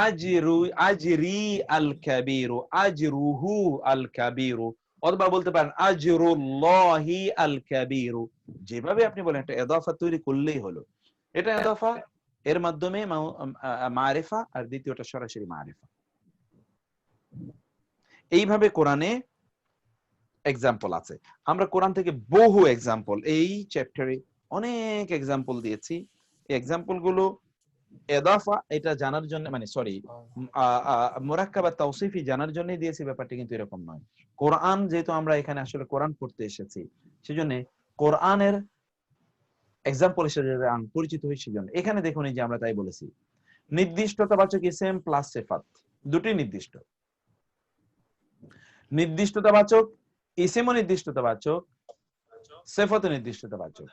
আজরু, আজরি আল কাবীরু, আজরুহু আল কাবীরু, অথবা বলতে পারেন আজরুল্লাহি আল কাবীরু। যেভাবে আপনি বলেন একটা ইদাফা তৈরি করলেই হলো। এটা ইদাফা এর মাধ্যমে মারিফা, আর দ্বিতীয়টা সরাসরি মারিফা। এইভাবে কোরআনে এক্সাম্পল আছে। আমরা কোরআন থেকে বহু এক্সাম্পল, এই চ্যাপ্টারে অনেক এক্সাম্পল দিয়েছি। এই এক্সাম্পল গুলো ইদাফা এটা জানার জন্য, মানে সরি মুরাক্কাবাত তাওসিফি জানার জন্যই দিয়েছি, ব্যাপারটা কিন্তু এরকম নয়। কোরআন যেহেতু আমরা এখানে আসলে কোরআন পড়তে এসেছি, সেজন্য কোরআনের এক্সাম্পল হিসেবে পরিচিত হই। সেজন্য এখানে দেখুন, এই যে আমরা তাই বলেছি নির্দিষ্টতাবাচক ইসম প্লাস সিফাত, দুটোই নির্দিষ্ট। নির্দিষ্টতাবাচক ইসিমও নির্দিষ্টতাবাচক, সিফাতও নির্দিষ্টতাবাচক।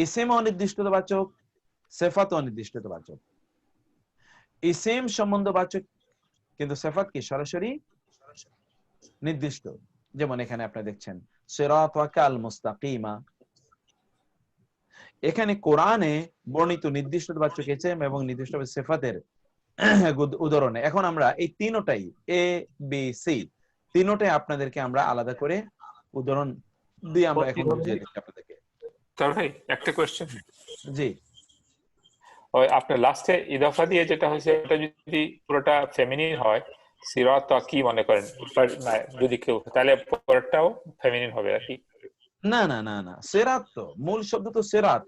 ইসিম অনির্দিষ্টতাবাচক, সিফাত অনির্দিষ্টতাবাচক। ইসিম সম্বন্ধবাচক, কিন্তু সিফাত কি সরাসরি নির্দিষ্ট। যেমন এখানে আপনি দেখছেন সিরাতাকাল মুস্তাকিমা, এখানে কোরআনে বর্ণিত নির্দিষ্ট বাচক ইসম এবং নির্দিষ্ট সিফাতের উদাহরণে এখন আমরা এই তিনটাই এ বি সি তিনটাই আপনাদেরকে আমরা আলাদা করে উদাহরণ দিয়ে আমরা এখন বুঝিয়ে দিচ্ছি আপনাদেরকে। তার ভাই একটা কোশ্চেন। জি, ওই আপনার লাস্টে ইদাফা দিয়ে যেটা হয়েছে এটা যদি পুরোটা ফেমিনিন হয়, সিরাত কি মনে করেন যদি কেউ, তাহলে পরেরটাও ফেমিনিন হবে আর কি? না না না না, সিরাত তো মূল শব্দ তো সিরাত।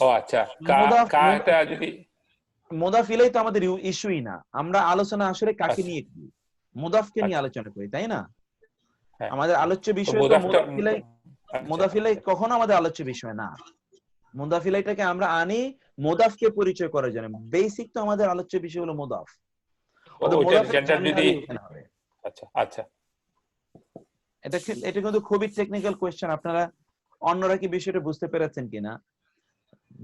ও আচ্ছা, কাটা যদি মুদাফ ইলাই তো আমাদের ইস্যুই না, আমরা আলোচনা আসলে কাকে নিয়ে করি, মুদাফকে নিয়ে আলোচনা করি, তাই না? আমাদের আলোচ্য বিষয় তো মুদাফ ইলাই। মুদাফ ইলাই কখনো আমাদের আলোচ্য বিষয় না। মুদাফ ইলাইটাকে আমরা আনি মুদাফকে পরিচয় করার জন্য। বেসিক তো আমাদের আলোচ্য বিষয় হলো মুদাফ। আচ্ছা আচ্ছা, এটা কিন্তু খুবই টেকনিক্যাল কোশ্চেন। আপনারা অন্যরা কি বিষয়টা বুঝতে পেরেছেন কিনা?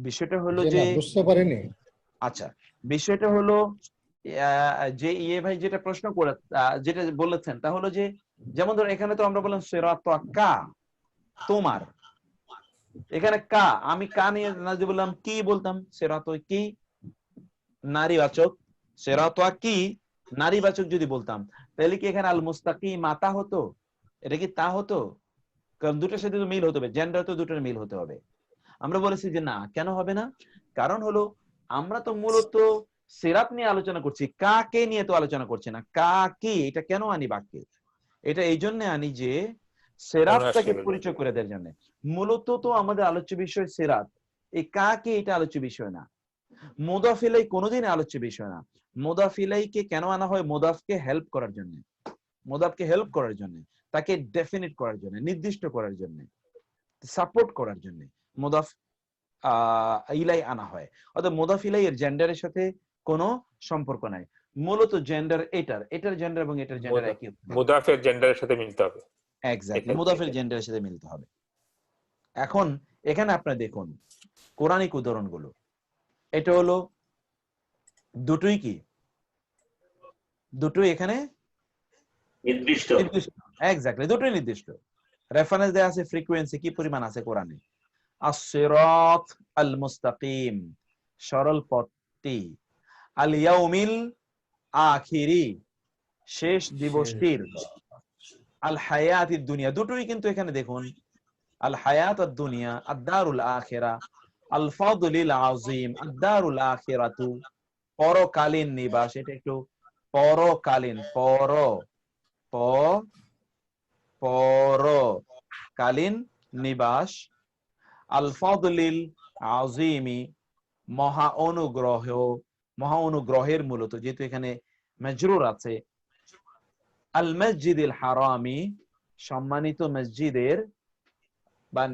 বিষয়টা হলো যে বুঝতে পারিনি। আচ্ছা, বিষয়টা হলো যে ভাই যেটা প্রশ্ন করে যেটা বলেছেন তা হলো যে, যেমন ধরো এখানে তো আমরা বললাম সিরাত কা তোমার, এখানে কা আমি কা নিয়ে না যে বললাম কি বলতাম সিরাত কি নারীবাচক, সিরাত কি নারীবাচক যদি বলতাম তাহলে কি এখানে আল মুস্তাকিম মাতা হতো? এটা কি তা হতো? কারণ দুটোর সাথে তো মিল হতে হবে, জেন্ডার তো দুটোর মিল হতে হবে। আমরা বলেছি যে না, কেন হবে না? কারণ হলো আমরা তো মূলত সিরাত নিয়ে আলোচনা করছি, কাকে নিয়ে তো আলোচনা করছি না। কা কি এটা কেন আনি বাক্যে? এটা এই জন্য আনি যে সিরাতটাকে পরিচয় করে দেওয়ার জন্য। মূলত তো আমাদের আলোচ্য বিষয় সিরাত, এই কাকে এটা আলোচ্য বিষয় না। মুদাফ ইলাই কোনোদিন আলোচ্য বিষয় না। মুদাফ ইলাইকে কেন আনা হয়? মুদাফকে হেল্প করার জন্য, মুদাফকে হেল্প করার জন্য, তাকে ডেফিনিট করার জন্য, নির্দিষ্ট করার জন্য, সাপোর্ট করার জন্য মুদাফ ইলাই আনা হয়। অর্থাৎ মুদাফ ইলাই এর জেন্ডারের সাথে কোনো সম্পর্ক নাই। মূলত জেন্ডার এটার জেন্ডার এবং এটার জেন্ডার একই, মুদাফের জেন্ডারের সাথে মিলতে হবে। এক্স্যাক্টলি, মুদাফের জেন্ডারের সাথে মিলতে হবে। এখন এখানে আপনারা দেখুন কোরআনিক উদাহরণগুলো, এটা হলো দুটোই কি, দুটোই এখানে নির্দিষ্ট, এক্স্যাক্টলি দুটোই নির্দিষ্ট। রেফারেন্স দেয়া আছে, ফ্রিকোয়েন্সি কি পরিমাণ আছে কোরআনে। আস-সিরাত আল মুস্তাকিম, সরল পথটি। আল ইয়াউমিল আখিরি, শেষ দিবসটির। আল হায়াতিদ দুনিয়া, দুটোই কিন্তু এখানে দেখুন আল হায়াত আদ দুনিয়া আদ-দারুল আখিরা, আল ফাদলিল আযীম আদ-দারুল আখিরাতু, পরকালীন নিবাস। এটা একটু পরকালীন, পরকালীন নিবাস। আল ফাদলিল আযীমি, মহা অনুগ্রহ, মহা অনুগ্রহের, মূলত যেহেতু এখানে মাজরুর আছে। আল মসজিদিল হারামি, সম্মানিত মসজিদের, বা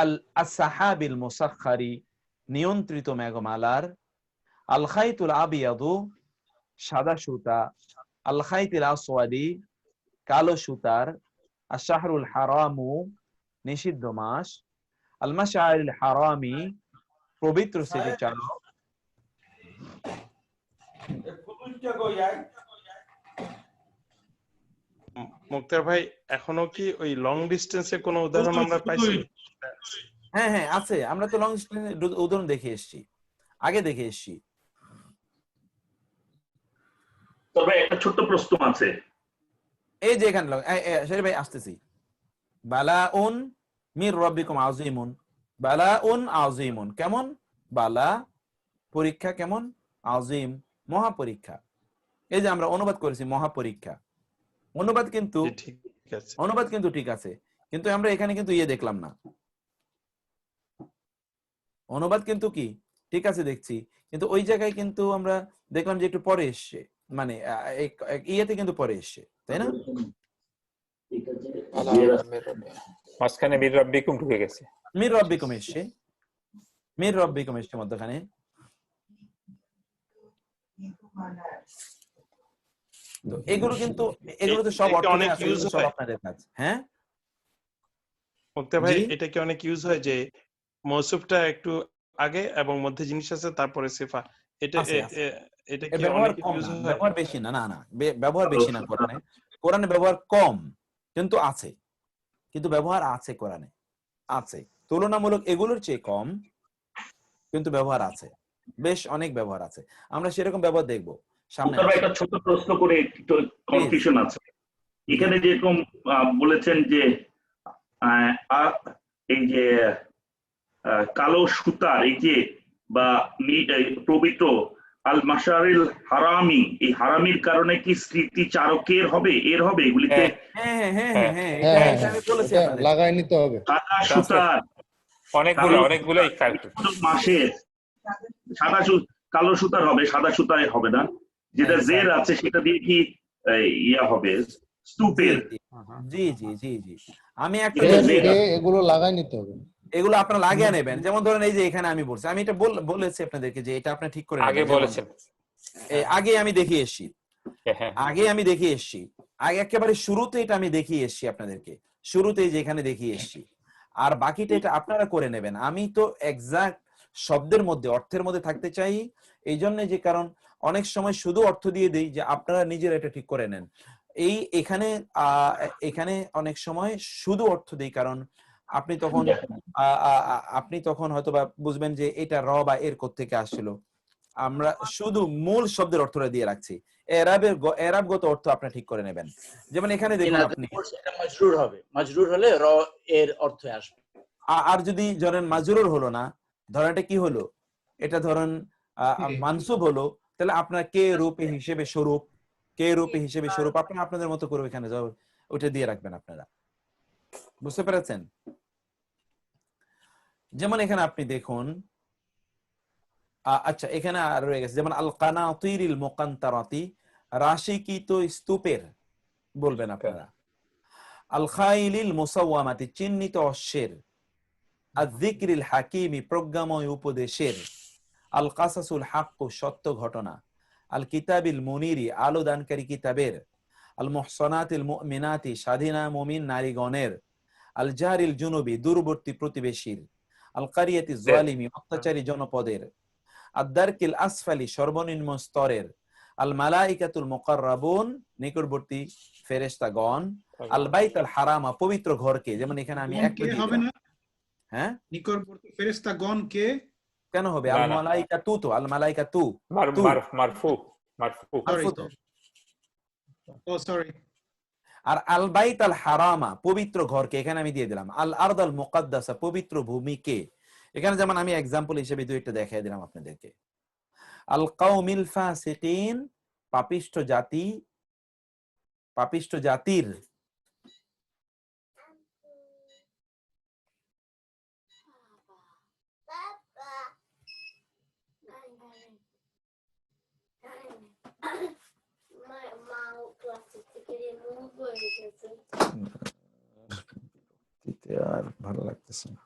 আল আসহাবিল মুসাখখারি, নিয়ন্ত্রিত মেঘমালার। আল খাইতুল আবিয়াদু, সাদা সুতা। আল খাইতিল আসওয়াদি, কালো সুতার। আশ-শাহরুল হারামু, নিষিদ্ধ মাস। আল মাশআরিল হারামি, পবিত্র স্মৃতিচারক। মুক্তার ভাই, এখনো কি ওই লং ডিস্টেন্সের কোনো উদাহরণ আমরা পাইছি? হ্যাঁ হ্যাঁ আছে, আমরা তো লং ডিস্টেন্সের উদাহরণ দেখে এসেছি, আগে দেখে এসেছি। তবে একটা ছোট্ট প্রশ্ন আছে, এই যে এখানে সেটা ভাই আসতেছি। বালাউন মির রাব্বিকুম আযীমুন, বালাউন আযীমুন, কেমন? বালা পরীক্ষা, কেমন? আযীম মহা পরীক্ষা। এই যে আমরা অনুবাদ করেছি মহা পরীক্ষা, অনুবাদ কিন্তু ঠিক আছে, কিন্তু আমরা এখানে কিন্তু দেখলাম না, অনুবাদ কিন্তু কি ঠিক আছে দেখছি, কিন্তু ওই জায়গায় কিন্তু আমরা দেখলাম যে একটু পরে এসছে, মানে ইয়েতে কিন্তু পরে এসছে, তাই না? মাঝখানে মির রাব্বিকুম ঢুকে গেছে, মির রাব্বিকুম এসছে, মির রাব্বিকুম এসছে মধ্যখানে। তো এগুলো কিন্তু তো সব অনেক ইউজ হয় আপনাদের কাছে। হ্যাঁ মুক্তা ভাই, এটা কি অনেক ইউজ হয় যে মৌসুফটা একটু আগে এবং মধ্যে জিনিস আছে তারপরে সিফা, এটা কি ব্যবহার কম না, ব্যবহার বেশি না, না না ব্যবহার বেশি না কোরআনে, কোরআনে ব্যবহার কম কিন্তু আছে, কিন্তু ব্যবহার আছে কোরআনে আছে। তুলনামূলক এগুলোর চেয়ে কম, কিন্তু ব্যবহার আছে, বেশ অনেক ব্যবহার আছে। আমরা সেরকম ব্যবহার দেখবো সামনে। একটা ছোট প্রশ্ন করে একটু কনফিউশন আছে এখানে, যেরকম বলেছেন যে এই যে কালো সুতার এই যে বা পবিত্র আল মাশারিল হারামি, এই হারামির কারণে কি স্মৃতি চারকের হবে, এর হবে এগুলিতে? লাগাই নিতে হবে সাদা সুতার অনেকগুলো মাসের সাদা কালো সুতার হবে, সাদা সুতায় হবে না, যেটা জের আছে সেটা দিয়ে কি ইয়া হবে স্তূপের? জি জি জি জি, আমি একটা এগুলো লাগাই নিতে হবে, এগুলো আপনারা লাগিয়ে নেবেন। যেমন ধরেন এই যে এখানে আমি বলছি, আমি এটা বলেছি আপনাদেরকে যে এটা আপনি ঠিক করে আগে বলেছেন, আগে আমি দেখিয়ে এসেছি, আগে একেবারে শুরুতে এটা আমি দেখিয়ে এসেছি আপনাদেরকে, শুরুতেই যে এখানে দেখিয়ে এসেছি। আর বাকিটা এটা আপনারা করে নেবেন। আমি তো এক্সাক্ট শব্দের মধ্যে, অর্থের মধ্যে থাকতে চাই, এই জন্য যে কারণ অনেক সময় শুধু অর্থ দিয়ে দেই যে আপনারা নিজেরা এটা ঠিক করে নেন। এখানে অনেক সময় শুধু অর্থ দেই, কারণ আপনি তখন হয়তোবা বুঝবেন যে এটা র বা এর কোত্থেকে আসছিল। আমরা শুধু মূল শব্দের অর্থটা দিয়ে রাখছি, এরাবগত অর্থ আপনি ঠিক করে নেবেন। যেমন এখানে দেখুন, আপনি মাজরুর হবে, মাজরুর হলে র এর অর্থ আসবে। আর যদি ধরেন মাজরুর হলো না, ধরেন এটা কি হলো, এটা ধরেন মানসুব হলো, তাহলে আপনার কে রূপে হিসেবে স্বরূপ, আপনারা আপনাদের মতো করে এখানে ওইটা দিয়ে রাখবেন আপনারা। বুঝতে পেরেছেন? যেমন এখানে আপনি দেখুন, আচ্ছা এখানে আর রয়ে গেছে, যেমন আল কানাতিরিল মুকান্তারাতি, রাশিকৃত স্তূপের বলবেন আপনারা। আল খাইলিল মুসাওয়ামাতি, চিহ্নিত অশ্বের। আয-যিকরিল হাকিমি, প্রজ্ঞাময় উপদেশের। আল কাসাসুল হাক্কু, সত্য ঘটনা। আল কিতাবিল মুনিরি, আলো দানকারী কিতাবের। আল মুহসানাতিল মুমিনাতি, স্বাধীনা মুমিন নারীগণের। আল জারিল জুনুবি, দূরবর্তী প্রতিবেশীর। আল কারিয়াতি যালিমি, অত্যাচারী জনপদের। আদ-দারকিল আসফালি, সর্বনিম্ন স্তরের। আল মালাইকাতুল মুকাররাবুন, নিকটবর্তী ফেরেশতাগণ। আল বাইতুল হারামা, পবিত্র ঘরকে। যেমন এখানে আমি এক হবে না, হ্যাঁ, নিকটবর্তী ফেরেশতাগণ কে কেন হবে? আল মালাইকাতু, তো আল মালাইকাতু মারফু তো। ও সরি। আর আল বাইত আল হারামা, পবিত্র ঘরকে, এখানে আমি দিয়ে দিলাম। আল আরদ আল মুকাদ্দাসা, পবিত্র ভূমিকে। এখানে যেমন আমি এক্সাম্পল হিসেবে দুইটা দেখিয়ে দিলাম আপনাদেরকে। আল কাউমিল ফাসিকিন, পাপিষ্ঠ জাতি, পাপিষ্ঠ জাতির। আর ভালো লাগতেছে না।